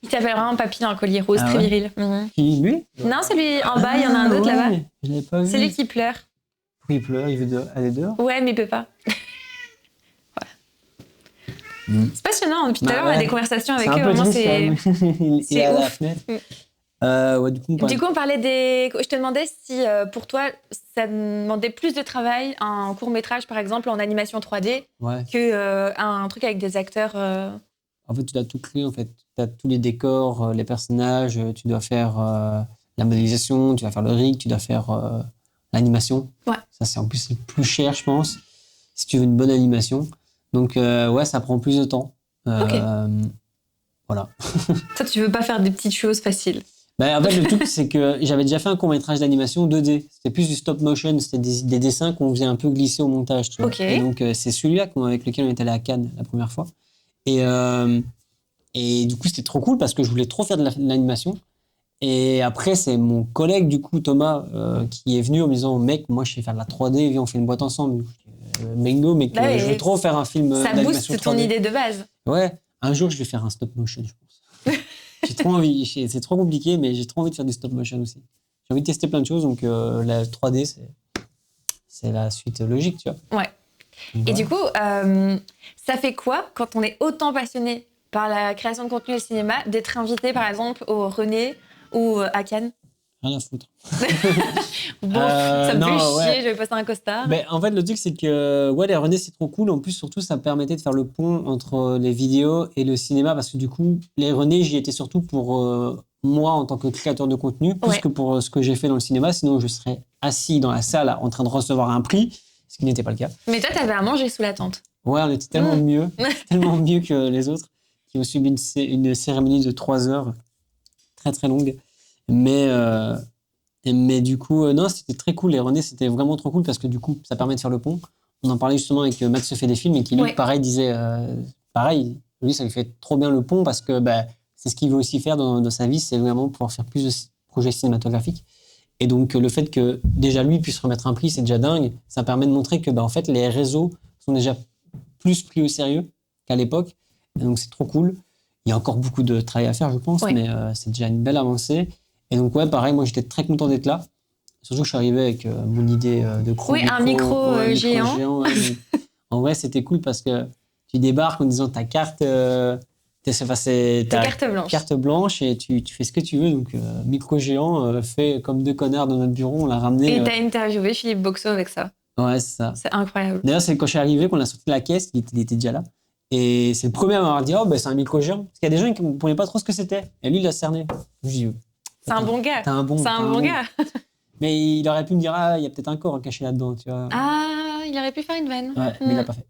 Il s'appelle vraiment papy dans le collier rose, Ah très ouais. viril. Mhm. Qui, lui? Non, c'est lui en bas, il y en a un autre là-bas. Je l'avais pas vu. C'est lui qui pleure. Il pleure, il veut aller dehors. Ouais, mais il peut pas. Voilà. C'est passionnant. Depuis tout à l'heure, on a des conversations avec eux. Vraiment, c'est Il est à la ouf. fenêtre. Mm. Ouais, Du coup, on parlait des. Je te demandais si pour toi, ça demandait plus de travail, un court-métrage par exemple en animation 3D, ouais. que un truc avec des acteurs. En fait, tu dois tout créer. En fait, tu as tous les décors, les personnages, tu dois faire la modélisation, tu dois faire le rig, tu dois faire l'animation. Ouais. Ça, c'est en plus c'est plus cher, je pense, si tu veux une bonne animation. Donc, ouais, ça prend plus de temps. Voilà. Toi, tu veux pas faire des petites choses faciles. En fait, le truc, c'est que j'avais déjà fait un court-métrage d'animation 2D. C'était plus du stop-motion, c'était des dessins qu'on faisait un peu glisser au montage. Tu vois. Ok. Et donc, c'est celui-là avec lequel on est allé à Cannes la première fois. Et du coup, c'était trop cool parce que je voulais trop faire de l'animation. Et après, c'est mon collègue, du coup, Thomas, qui est venu en me disant, mec, moi, je sais faire de la 3D, viens, on fait une boîte ensemble. Bingo, mec, je veux trop faire un film d'animation 3D. Ça booste ton idée de base. Ouais, un jour, je vais faire un stop-motion, je pense. J'ai trop envie, c'est trop compliqué, mais j'ai trop envie de faire du stop-motion aussi. J'ai envie de tester plein de choses, donc la 3D, c'est la suite logique, tu vois. Ouais. Donc, et voilà. du coup, ça fait quoi quand on est autant passionné par la création de contenu et le cinéma, d'être invité, par exemple, au René ou à Cannes? Rien à foutre. Bon, ça me fait chier, ouais. je vais passer un costard. En fait, le truc, c'est que les René, c'est trop cool. En plus, surtout, ça me permettait de faire le pont entre les vidéos et le cinéma. Parce que du coup, les René, j'y étais surtout pour moi en tant que créateur de contenu, plus que pour ce que j'ai fait dans le cinéma. Sinon, je serais assis dans la salle en train de recevoir un prix, ce qui n'était pas le cas. Mais toi, t'avais à manger sous la tente. Ouais, on était tellement mieux que les autres qui ont subi une cérémonie de 3 heures, très très longue. Mais du coup, non, c'était très cool. Les René, c'était vraiment trop cool parce que du coup, ça permet de faire le pont. On en parlait justement avec Max se fait des films et qui lui, pareil, disait pareil. Lui, ça lui fait trop bien le pont parce que c'est ce qu'il veut aussi faire dans sa vie, c'est vraiment pouvoir faire plus de projets cinématographiques. Et donc, le fait que déjà lui puisse remettre un prix, c'est déjà dingue. Ça permet de montrer que en fait, les réseaux sont déjà plus pris au sérieux qu'à l'époque. Et donc, c'est trop cool. Il y a encore beaucoup de travail à faire, je pense, mais c'est déjà une belle avancée. Et donc, ouais, pareil, moi, j'étais très content d'être là. Surtout que je suis arrivé avec mon idée de un micro géant. Ouais, en vrai, c'était cool parce que tu débarques en disant ta carte, carte blanche et tu fais ce que tu veux. Donc, micro géant, fait comme 2 connards dans notre bureau, on l'a ramené. Et t'as interviewé Philippe Boxo avec ça. Ouais, c'est ça. C'est incroyable. D'ailleurs, c'est quand je suis arrivé qu'on a sorti la caisse, il était déjà là. Et c'est le premier à m'avoir dit, c'est un micro géant. Parce qu'il y a des gens qui ne comprenaient pas trop ce que c'était. Et lui, il l'a cerné. Je dis, c'est un bon gars. C'est un bon gars. Mais il aurait pu me dire, il y a peut-être un corps caché là-dedans, tu vois. Ah, il aurait pu faire une vanne. Ouais, mais il l'a pas fait.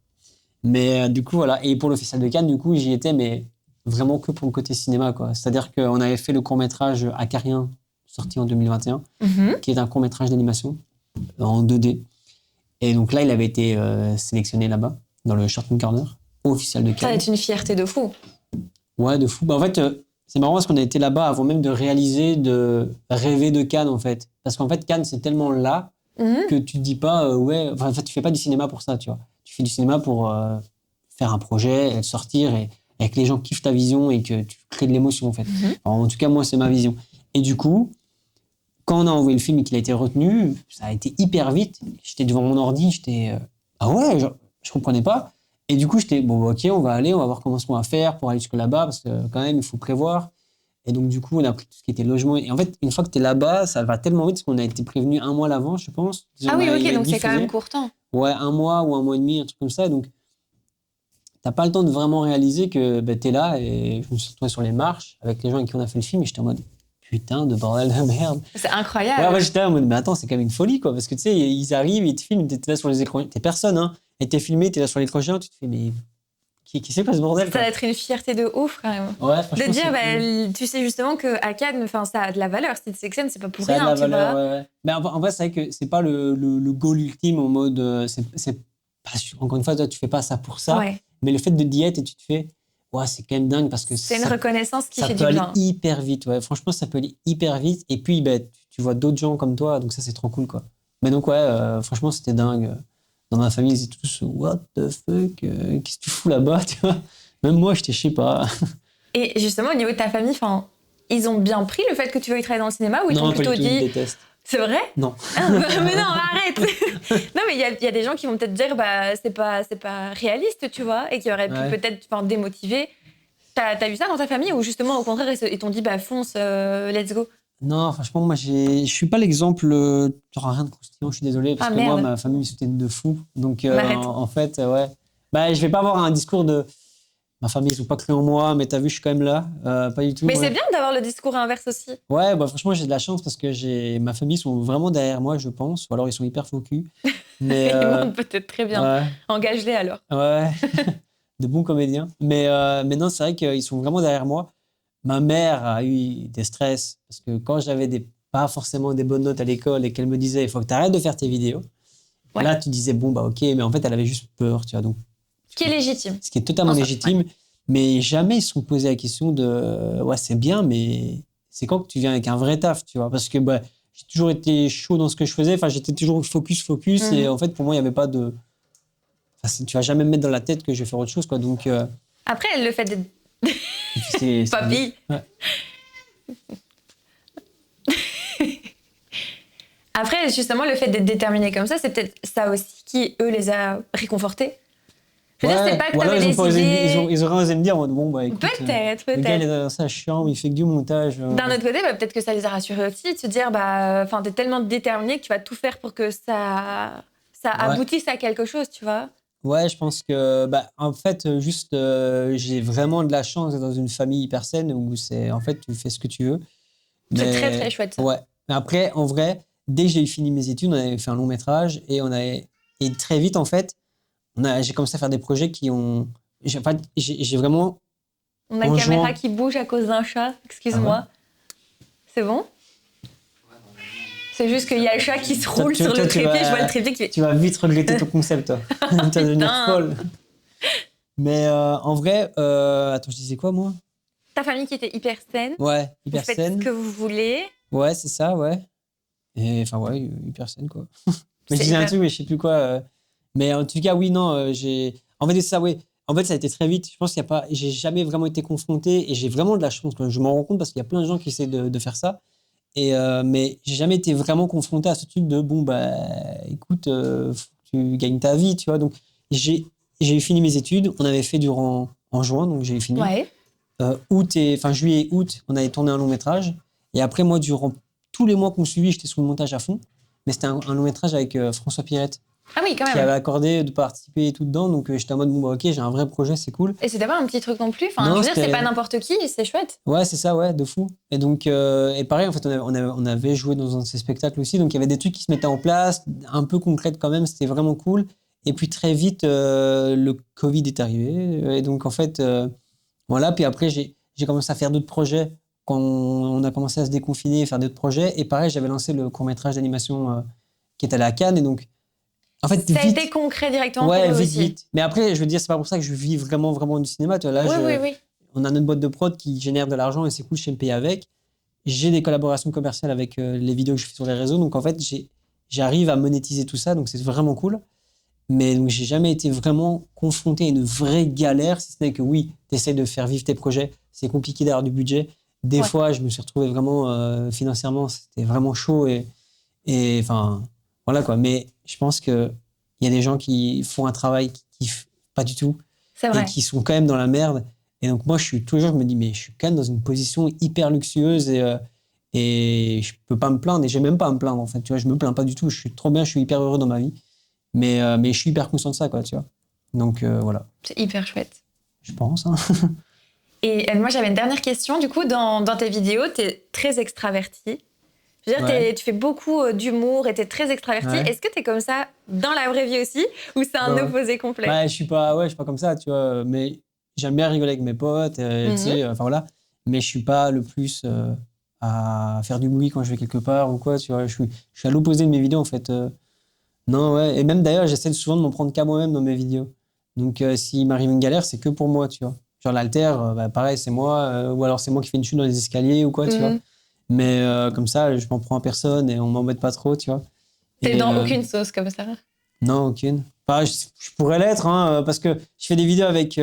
Mais du coup, voilà. Et pour le Festival de Cannes, du coup, j'y étais, mais vraiment que pour le côté cinéma, quoi. C'est-à-dire qu'on avait fait le court-métrage Acarien, sorti en 2021, qui est un court-métrage d'animation en 2D. Et donc là, il avait été sélectionné là-bas, dans le Short Corner, au Festival de Cannes. Ça va être une fierté de fou. Ouais, de fou. En fait, c'est marrant parce qu'on a été là-bas avant même de réaliser, de rêver de Cannes, en fait. Parce qu'en fait, Cannes, c'est tellement là que tu te dis pas, en fait, tu fais pas du cinéma pour ça, tu vois. Tu fais du cinéma pour faire un projet, sortir et que les gens kiffent ta vision et que tu crées de l'émotion, en fait. Alors, en tout cas, moi, c'est ma vision. Et du coup, quand on a envoyé le film et qu'il a été retenu, ça a été hyper vite. J'étais devant mon ordi, je comprenais pas. Et du coup, j'étais, ok, on va aller, on va voir comment est-ce qu'on va faire pour aller jusque là-bas, parce que quand même, il faut prévoir. Et donc, du coup, on a pris tout ce qui était logement. Et en fait, une fois que tu es là-bas, ça va tellement vite, parce qu'on a été prévenu 1 mois à l'avance, je pense. Ah oui, ok, donc c'est quand même court temps. Ouais, 1 mois ou 1 mois et demi, un truc comme ça. Donc, t'as pas le temps de vraiment réaliser que t'es là. Et je me suis retrouvé sur les marches avec les gens avec qui on a fait le film, et j'étais en mode, putain de bordel de merde. C'est incroyable. Ouais, moi, j'étais en mode, mais attends, c'est quand même une folie, quoi. Parce que tu sais, ils arrivent, ils te filment, t'es là sur les écrans, t'es personne, hein. Et t'es filmé, t'es là sur l'écran géant, tu te fais, mais qui c'est quoi ce bordel, ça va être une fierté de ouf, quand même. Ouais, franchement. De dire, tu sais justement qu'à Cannes, ça a de la valeur. Si c'est Cannes, c'est pas pour rien, ça a de la valeur, vois. ouais. Mais en vrai, c'est vrai que c'est pas le goal ultime en mode, c'est pas, encore une fois, toi, tu fais pas ça pour ça. Ouais. Mais le fait de diète et tu te fais, c'est quand même dingue parce que c'est une reconnaissance qui fait du bien. Ça peut bien. aller hyper vite, ouais. Franchement, ça peut aller hyper vite. Et puis, tu vois d'autres gens comme toi, donc ça, c'est trop cool, quoi. Mais donc, franchement, c'était dingue. Dans ma famille, ils étaient tous, what the fuck, qu'est-ce que tu fous là-bas, tu vois. Même moi, je sais pas. Et justement, au niveau de ta famille, ils ont bien pris le fait que tu veuilles travailler dans le cinéma ou ils t'ont plutôt dit. Ils détestent. C'est vrai? Non. Mais non, arrête. Non, mais il y a des gens qui vont peut-être dire, c'est pas réaliste, tu vois, et qui auraient pu peut-être démotiver. T'as eu ça dans ta famille ou justement, au contraire, ils t'ont dit, fonce, let's go? Non, franchement, moi, je suis pas l'exemple. T'auras rien de croustillant, je suis désolé, parce que moi, ma famille me soutient de fou. Donc, en fait, je vais pas avoir un discours de. ma famille, ils ont pas cru en moi, mais t'as vu, je suis quand même là. Pas du tout. Mais Ouais. c'est bien d'avoir le discours inverse aussi. Ouais, bah franchement, j'ai de la chance parce que ma famille sont vraiment derrière moi, je pense. Ou alors ils sont hyper focus. Mais Ils mentent peut-être très bien. ouais, Engage-les alors. ouais, de bons comédiens. Mais non, c'est vrai qu'ils sont vraiment derrière moi. Ma mère a eu des stress parce que quand j'avais pas forcément des bonnes notes à l'école et qu'elle me disait il faut que tu arrêtes de faire tes vidéos, Ouais. là tu disais bon bah ok, mais en fait elle avait juste peur, tu vois. Donc Ce qui est légitime. ce qui est totalement En soi, légitime, mais jamais ils se sont posés la question de ouais c'est bien, mais c'est quand que tu viens avec un vrai taf, tu vois, parce que bah, j'ai toujours été chaud dans ce que je faisais, enfin j'étais toujours focus et en fait pour moi il y avait pas de, enfin, tu vas jamais me mettre dans la tête que je vais faire autre chose quoi, donc Après, le fait d'être c'est papy. Ouais. Après, justement, le fait d'être déterminé comme ça, c'est peut-être ça aussi qui, eux, les a réconfortés. Je veux dire, c'est pas que ou alors t'avais ils ont des pas osé, idées... ils auraient osé me dire bon bah écoute, Peut-être, le gars il est peut-être. dans sa chambre, il fait que du montage. D'un autre côté, bah, peut-être que ça les a rassurés aussi, de se dire, enfin, t'es tellement déterminé que tu vas tout faire pour que ça aboutisse à quelque chose, tu vois. Ouais, je pense que, bah, en fait, juste, j'ai vraiment de la chance d'être dans une famille hyper saine où c'est, en fait, tu fais ce que tu veux. C'est Mais, très, très chouette, ça. Ouais. Mais après, en vrai, dès que j'ai eu fini mes études, on avait fait un long métrage et très vite, en fait, j'ai commencé à faire des projets qui ont, j'ai vraiment, On a une rejoint- caméra qui bouge à cause d'un chat, excuse-moi. C'est bon? C'est juste qu'il y a le chat qui se roule Toi, sur toi, le tu trépied, vas- je vois le trépied qui fait... tu vas vite regretter ton concept, toi. Tu vas devenir Putain. folle. Mais en vrai, attends, je disais quoi, moi? Ta famille qui était hyper saine, Ouais, vous hyper faites saine. ce que vous voulez. Ouais, c'est ça, ouais. Et enfin, ouais, hyper saine, quoi. Mais je C'est disais un hyper- truc, mais je sais plus quoi. Mais en tout cas, oui, non, En fait, c'est ça, ouais. En fait, ça a été très vite. Je pense qu'il y a pas... J'ai jamais vraiment été confronté et j'ai vraiment de la chance. Quoi. Je m'en rends compte parce qu'il y a plein de gens qui essaient de faire ça. Mais j'ai jamais été vraiment confronté à ce truc de bon, bah, écoute, faut que tu gagnes ta vie, tu vois. Donc, j'ai fini mes études. On avait fait en juin, donc j'ai fini. Ouais. Juillet et août, on avait tourné un long métrage. Et après, moi, durant tous les mois qu'on suivit, j'étais sur le montage à fond. Mais c'était un long métrage avec François Pirette Ah oui, quand qui même. avait accordé de participer et tout dedans. Donc, j'étais en mode, bon, bah, ok, j'ai un vrai projet, c'est cool. Et c'était pas un petit truc non plus. Enfin, Non, je veux dire, c'est c'était- pas n'importe qui, c'est chouette. Ouais, c'est ça, ouais, de fou. Et donc, et pareil, en fait, on avait joué dans un de ces spectacles aussi. Donc, il y avait des trucs qui se mettaient en place, un peu concrètes quand même. C'était vraiment cool. Et puis, très vite, le Covid est arrivé. Et donc, en fait, voilà. Puis après, j'ai commencé à faire d'autres projets quand on a commencé à se déconfiner et faire d'autres projets. Et pareil, j'avais lancé le court-métrage d'animation qui est allé à Cannes. Et donc, en fait, Ça a vite. été concret directement Ouais, pour eux vite, aussi. vite. Mais après, je veux dire, c'est pas pour ça que je vis vraiment, vraiment du cinéma. Tu vois, là, Oui. on a notre boîte de prod qui génère de l'argent et c'est cool, je sais me payer avec. J'ai des collaborations commerciales avec les vidéos que je fais sur les réseaux. Donc, en fait, j'arrive à monétiser tout ça. Donc, c'est vraiment cool. Mais donc, j'ai jamais été vraiment confronté à une vraie galère, si ce n'est que oui, tu essaies de faire vivre tes projets. C'est compliqué d'avoir du budget. Des Ouais. fois, je me suis retrouvé vraiment financièrement, c'était vraiment chaud et enfin, voilà quoi. Mais je pense qu'il y a des gens qui font un travail qui kiffent pas du tout C'est vrai. et qui sont quand même dans la merde. Et donc, moi, je me dis, mais je suis quand même dans une position hyper luxueuse et je peux pas me plaindre et j'ai même pas à me plaindre en fait. Tu vois, je me plains pas du tout. Je suis trop bien, je suis hyper heureux dans ma vie. Mais je suis hyper conscient de ça, quoi, tu vois. Donc, voilà, C'est hyper chouette. je pense. Hein. Et moi, j'avais une dernière question. Du coup, dans tes vidéos, t'es très extraverti. Je veux dire, Ouais. tu fais beaucoup d'humour et t'es très extraverti. Ouais. Est-ce que t'es comme ça dans la vraie vie aussi ou c'est un Ouais. opposé complet? Ouais, je suis pas comme ça, tu vois. Mais j'aime bien rigoler avec mes potes, tu sais, enfin voilà. Mais je suis pas le plus à faire du bruit quand je vais quelque part ou quoi, tu vois. Je suis à l'opposé de mes vidéos, en fait. Non, ouais. Et même d'ailleurs, j'essaie souvent de m'en prendre qu'à moi-même dans mes vidéos. Donc, s'il m'arrive une galère, c'est que pour moi, tu vois. Genre l'haltère, bah, pareil, c'est moi. Ou alors c'est moi qui fais une chute dans les escaliers ou quoi, tu vois. Mais comme ça, je m'en prends à personne et on m'embête pas trop, tu vois. T'es Et, dans aucune sauce comme ça. Non, aucune. Enfin, je pourrais l'être, hein, parce que je fais des vidéos avec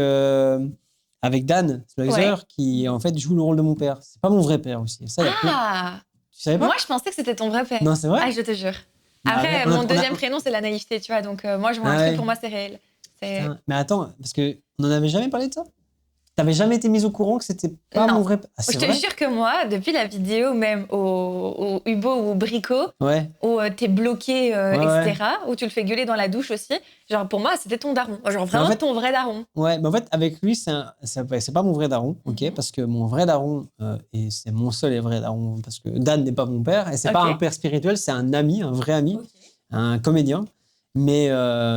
Dan Sluizer, qui en fait joue le rôle de mon père. C'est pas mon vrai père aussi. Ça, y a plein- Ah! Tu savais pas? Moi, je pensais que c'était ton vrai père. Non, c'est vrai? Ah, je te jure. Mais Après, arrête, on a- mon on a- deuxième prénom, c'est la naïveté, tu vois. Donc, moi, je vois Ah un truc, ouais. pour moi, c'est réel. Putain, mais attends, parce que on en avait jamais parlé de ça? T'avais jamais été mise au courant que c'était pas Non. mon vrai père? Ah, c'est Je te vrai? jure que moi, depuis la vidéo même au Hubo ou au Brico, Ouais. où t'es bloqué, Ouais, etc., où tu le fais gueuler dans la douche aussi, genre pour moi, c'était ton daron. Genre vraiment fait- ton vrai daron. Ouais, mais en fait, avec lui, c'est pas mon vrai daron, ok? Parce que mon vrai daron, et c'est mon seul et vrai daron, parce que Dan n'est pas mon père, et c'est pas Ok. un père spirituel, c'est un ami, un vrai ami, Ok. un comédien. Mais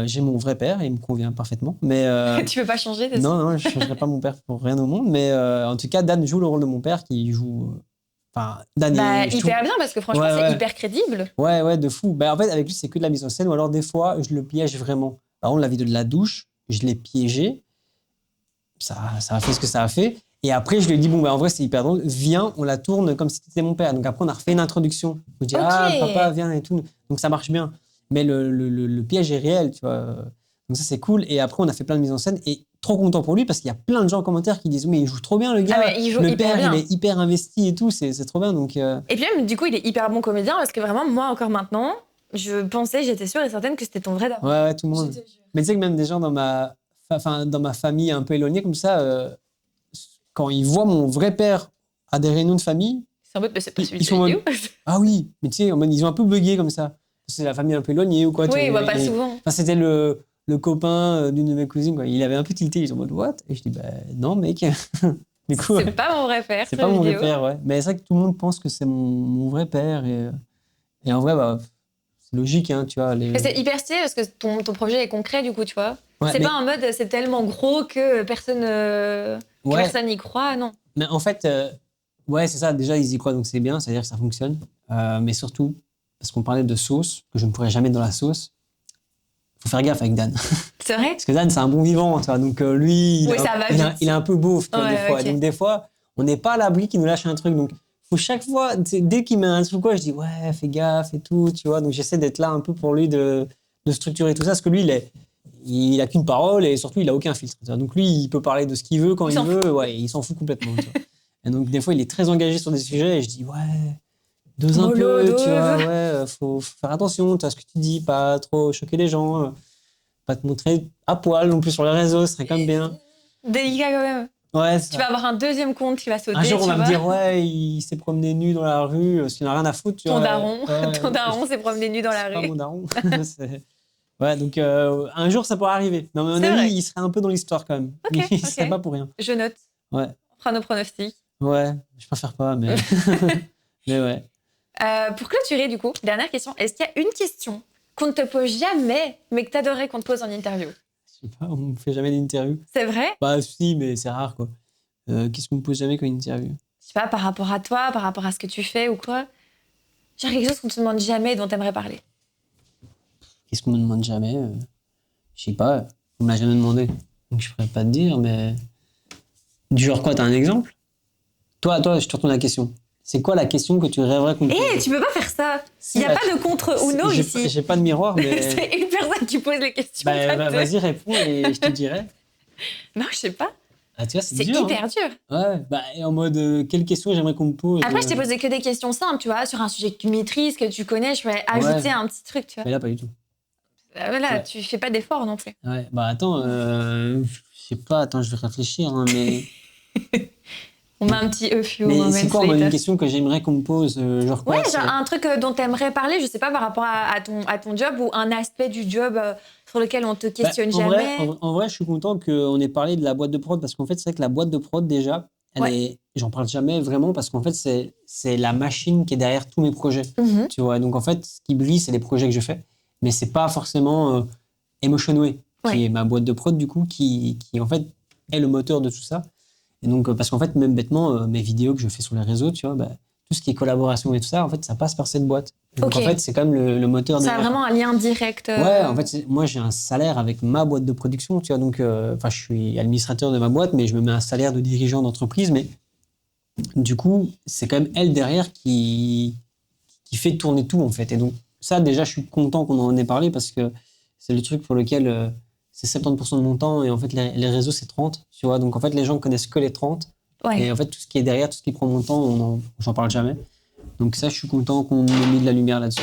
j'ai mon vrai père, et il me convient parfaitement. Mais Tu peux pas changer de non, je ne changerai pas mon père pour rien au monde. Mais en tout cas, Dan joue le rôle de mon père, qui joue. Enfin, Dan Bah, est. Je hyper trouve- bien, parce que franchement, Ouais, c'est ouais. hyper crédible. Ouais, de fou. En fait, avec lui, c'est que de la mise en scène, ou alors des fois, je le piège vraiment. Par exemple, la vidéo de la douche, je l'ai piégé. Ça a fait ce que ça a fait. Et après, je lui ai dit, bon, en vrai, c'est hyper drôle. Viens, on la tourne comme si c'était mon père. Donc après, on a refait une introduction. Je dis, Ok. papa, viens et tout. Donc ça marche bien. Mais le piège est réel, tu vois. Donc ça, c'est cool. Et après, on a fait plein de mises en scène. Et trop content pour lui parce qu'il y a plein de gens en commentaire qui disent, mais il joue trop bien, le gars. Ah, mais il joue le hyper père, bien. il est hyper investi et tout. C'est trop bien. Donc, Et puis même, du coup, il est hyper bon comédien, parce que vraiment, moi, encore maintenant, j'étais sûre et certaine que c'était ton vrai daron. ouais, tout le Je monde. te jure. Mais tu sais que même des gens dans ma famille un peu éloignée comme ça, quand ils voient mon vrai père à des réunions de famille, C'est en mode, mais c'est pas celui ils de sont la en vidéo. ah oui, mais tu sais, en mode, ils ont un peu bugué comme ça. C'est la famille un peu éloignée ou quoi. Oui, bah, pas et- souvent. Enfin, c'était le copain d'une de mes cousines, quoi. Il avait un peu tilté, ils sont en mode, what? Et je dis, bah non, mec. Du coup, C'est pas mon vrai père, c'est sur pas mon vrai vidéo. père, ouais. Mais c'est vrai que tout le monde pense que c'est mon vrai père. Et en vrai, bah, c'est logique, hein, tu vois. Mais c'est hyper stylé parce que ton projet est concret, du coup, tu vois. Ouais, C'est mais- pas en mode, c'est tellement gros que personne Ouais. n'y croit, non. Mais en fait, ouais, c'est ça. Déjà, ils y croient, donc c'est bien, c'est-à-dire que ça fonctionne. Mais surtout, parce qu'on parlait de sauce, que je ne pourrais jamais mettre dans la sauce, faut faire gaffe avec Dan. C'est vrai? Parce que Dan, c'est un bon vivant, tu vois. Donc lui, Oui, ça va il, vite. il est un peu beauf, tu vois, Ouais, des fois. ok. Donc des fois, on n'est pas à l'abri qu'il nous lâche un truc. Donc faut chaque fois, tu sais, dès qu'il met un truc ou quoi, je dis ouais, fais gaffe et tout, tu vois. Donc j'essaie d'être là un peu pour lui, de structurer tout ça, parce que lui, il a qu'une parole et surtout, il a aucun filtre. Tu vois. Donc lui, il peut parler de ce qu'il veut quand Il il s'en veut, ouais, il s'en fout complètement. Tu vois. Et donc des fois, il est très engagé sur des sujets et je dis ouais. Dose un Mollo, peu, dose. tu vois, ouais, faut faire attention, tu vois ce que tu dis, pas trop choquer les gens, pas te montrer à poil non plus sur les réseaux, ce serait quand même bien. Délicat quand même. Ouais, Tu vas avoir un deuxième compte qui va sauter, un jour, on tu va me vois. dire, ouais, il s'est promené nu dans la rue, parce qu'il n'a rien à foutre, tu Ton vois. daron, Ouais, ton daron s'est promené nu dans la c'est pas rue. mon daron. Ouais, donc un jour, ça pourrait arriver. Mais à mon C'est avis, vrai. il serait un peu dans l'histoire quand même. Ok, Il ok. serait pas pour rien. Je note. Ouais, On fera nos pronostics. ouais, je préfère pas, mais. Mais ouais. Pour clôturer, du coup, dernière question. Est-ce qu'il y a une question qu'on ne te pose jamais, mais que t'adorerais qu'on te pose en interview? Je sais pas, on me fait jamais d'interview. C'est vrai? Bah, si, mais c'est rare, quoi. Qu'est-ce qu'on me pose jamais comme interview? Je sais pas, par rapport à toi, par rapport à ce que tu fais ou quoi? Genre quelque chose qu'on te demande jamais et dont t'aimerais parler. Qu'est-ce qu'on me demande jamais? Je sais pas, on me l'a jamais demandé. Donc je pourrais pas te dire, mais. Du genre quoi, t'as un exemple? Toi, je te retourne la question. C'est quoi la question que tu rêverais qu'on te Eh, pose? tu peux pas faire ça! Si, Il n'y a bah, pas de contre ou non j'ai- ici. J'ai pas de miroir, mais. C'est une personne qui pose les questions. Bah, pas deux. vas-y, réponds et je te dirai. Non, je sais pas. Ah, tu vois, c'est C'est dur. hyper dur. Hein. Ouais, bah, et en mode, quelle question j'aimerais qu'on me pose? Après, je t'ai posé que des questions simples, tu vois, sur un sujet que tu maîtrises, que tu connais. Je pourrais ajouter un petit truc, tu vois. Mais là, pas du tout. Voilà, Ouais. tu fais pas d'effort non plus. Ouais, bah attends, je sais pas, attends, je vais réfléchir, hein, mais. On met un petit few Mais moments c'est quoi, moi, une later. question que j'aimerais qu'on me pose? Genre quoi? Ouais, c'est- genre un truc dont t'aimerais parler, je sais pas, par rapport à ton job ou un aspect du job sur lequel on te questionne Bah, jamais. en vrai, je suis content qu'on ait parlé de la boîte de prod parce qu'en fait, c'est vrai que la boîte de prod, déjà, Ouais. j'en parle jamais vraiment parce qu'en fait, c'est la machine qui est derrière tous mes projets. Mhm. Tu vois, donc en fait, ce qui brille, c'est les projets que je fais, mais c'est pas forcément Emotionway, Ouais. qui est ma boîte de prod, du coup, qui en fait est le moteur de tout ça. Et donc, parce qu'en fait, même bêtement, mes vidéos que je fais sur les réseaux, tu vois, bah, tout ce qui est collaboration et tout ça, en fait, ça passe par cette boîte. Donc, Ok. en fait, c'est quand même le moteur Ça a derrière. vraiment un lien direct. Ouais, en fait, moi, j'ai un salaire avec ma boîte de production, tu vois, donc, enfin, je suis administrateur de ma boîte, mais je me mets un salaire de dirigeant d'entreprise, mais du coup, c'est quand même elle derrière qui fait tourner tout, en fait. Et donc, ça, déjà, je suis content qu'on en ait parlé parce que c'est le truc pour lequel c'est 70% de mon temps et en fait, les réseaux, c'est 30, tu vois, donc en fait, les gens connaissent que les 30 Ouais. et en fait, tout ce qui est derrière, tout ce qui prend mon temps, j'en parle jamais. Donc ça, je suis content qu'on ait mis de la lumière là-dessus.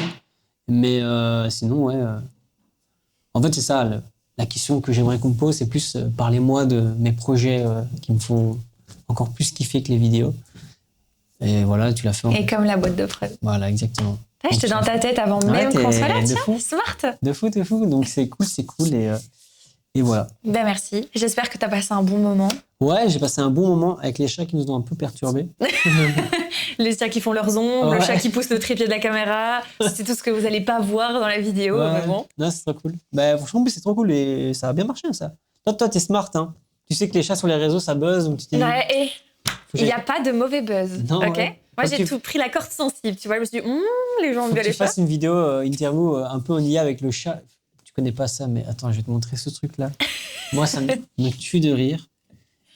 Mais sinon, ouais. En fait, c'est ça. la question que j'aimerais qu'on me pose, c'est plus parlez-moi de mes projets qui me font encore plus kiffer que les vidéos. Et voilà, tu l'as fait. Et comme la boîte de prod. Voilà, exactement. J'étais dans ta tête avant même qu'on soit là, tiens, smart. De fou. Donc c'est cool. Et voilà. Ben merci. J'espère que tu as passé un bon moment. Ouais, j'ai passé un bon moment avec les chats qui nous ont un peu perturbés. Les chats qui font leurs ongles, le chat qui pousse le trépied de la caméra. C'est tout ce que vous n'allez pas voir dans la vidéo. Ouais. Mais bon. Non, c'est trop cool. Bah, franchement, c'est trop cool et ça a bien marché, ça. Toi, t'es smart, hein. Tu sais que les chats sur les réseaux, ça buzz. Donc tu t'es dit... Ouais, il n'y a pas de mauvais buzz. Non, ok. ouais. Moi, j'ai tout pris la corde sensible. Tu vois, je me suis dit, les gens Faut aiment bien que les tu chats. fasses une vidéo interview un peu en IA avec le chat. Tu connais pas ça, mais attends, je vais te montrer ce truc-là. Moi, ça me tue de rire.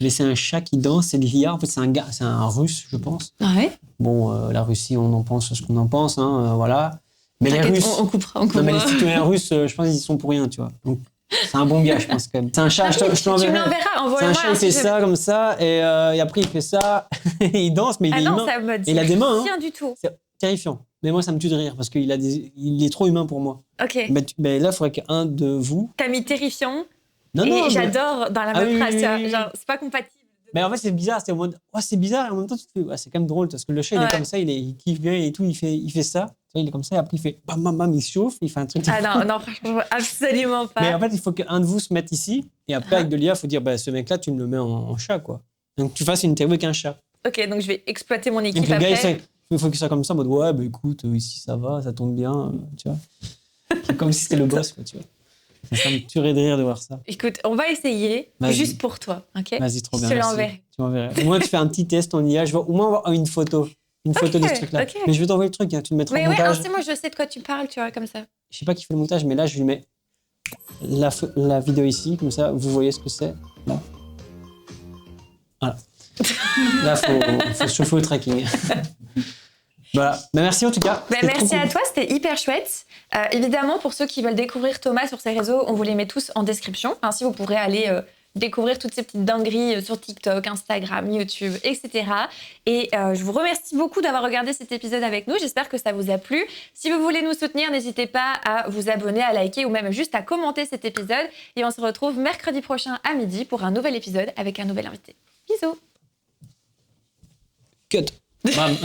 Mais c'est un chat qui danse, c'est de l'IA. En fait, c'est un gars, c'est un russe, je pense. Ah ouais. Bon, la Russie, on en pense ce qu'on en pense, hein, voilà. Mais les Russes... On coupera. Non, mais les citoyens russes, je pense qu'ils y sont pour rien, tu vois. Donc, c'est un bon gars, je pense, quand même. C'est un chat, je te l'enverrai. Tu me l'enverras, envoie-moi. C'est un chat, il fait ça, comme ça, et après, il fait ça. Il danse, mais il est humain. ça me dit il a des mains, hein. rien du tout. C'est terrifiant. Mais moi, ça me tue de rire, parce qu'il il est trop humain pour moi. Ok. Mais là, il faudrait qu'un de vous... T'as mis terrifiant. Non, j'adore dans la même phrase. Oui. Genre, c'est pas compatible. Mais en fait, c'est bizarre. C'est au mode, c'est bizarre. Et en même temps, tu te fais, c'est quand même drôle. Parce que le chat, il est comme ça, il kiffe bien et tout. Il fait ça. Tu vois, il est comme ça. Et après, il fait bam, bam, bam, il se chauffe. Il fait un truc. Ah non, franchement, absolument pas. Mais en fait, il faut qu'un de vous se mette ici. Et après, avec de l'IA, il faut dire, ce mec-là, tu me le mets en chat, quoi. Donc, tu fasses une interview avec un chat. Ok, donc je vais exploiter mon Donc, équipe le gars, après. il faut que ça comme ça, en mode, ouais, écoute, ici, ça va, ça tombe bien. Tu vois. C'est comme si c'était le boss, quoi, tu vois. Ça me tuerait de rire de voir ça. Écoute, on va essayer juste pour toi, ok? Vas-y, trop bien. Je te l'enverrai. Tu m'enverrais. Au moins, tu fais un petit test en IA. Je vais au moins avoir une photo. Une photo de ce truc-là. Okay. Mais je vais t'envoyer le truc, hein. Tu le mettras en montage. Mais moi, je sais de quoi tu parles, tu vois, comme ça. Je sais pas qui fait le montage, mais là, je lui mets la vidéo ici. Comme ça, vous voyez ce que c'est. Là. Voilà. Là, faut se chauffer au tracking. Voilà. Mais merci en tout cas. Merci à toi, c'était hyper chouette. Évidemment, pour ceux qui veulent découvrir Thomas sur ses réseaux, on vous les met tous en description. Ainsi, vous pourrez aller découvrir toutes ces petites dingueries sur TikTok, Instagram, YouTube, etc. Et je vous remercie beaucoup d'avoir regardé cet épisode avec nous. J'espère que ça vous a plu. Si vous voulez nous soutenir, n'hésitez pas à vous abonner, à liker ou même juste à commenter cet épisode. Et on se retrouve mercredi prochain à midi pour un nouvel épisode avec un nouvel invité. Bisous. Cut. Bam.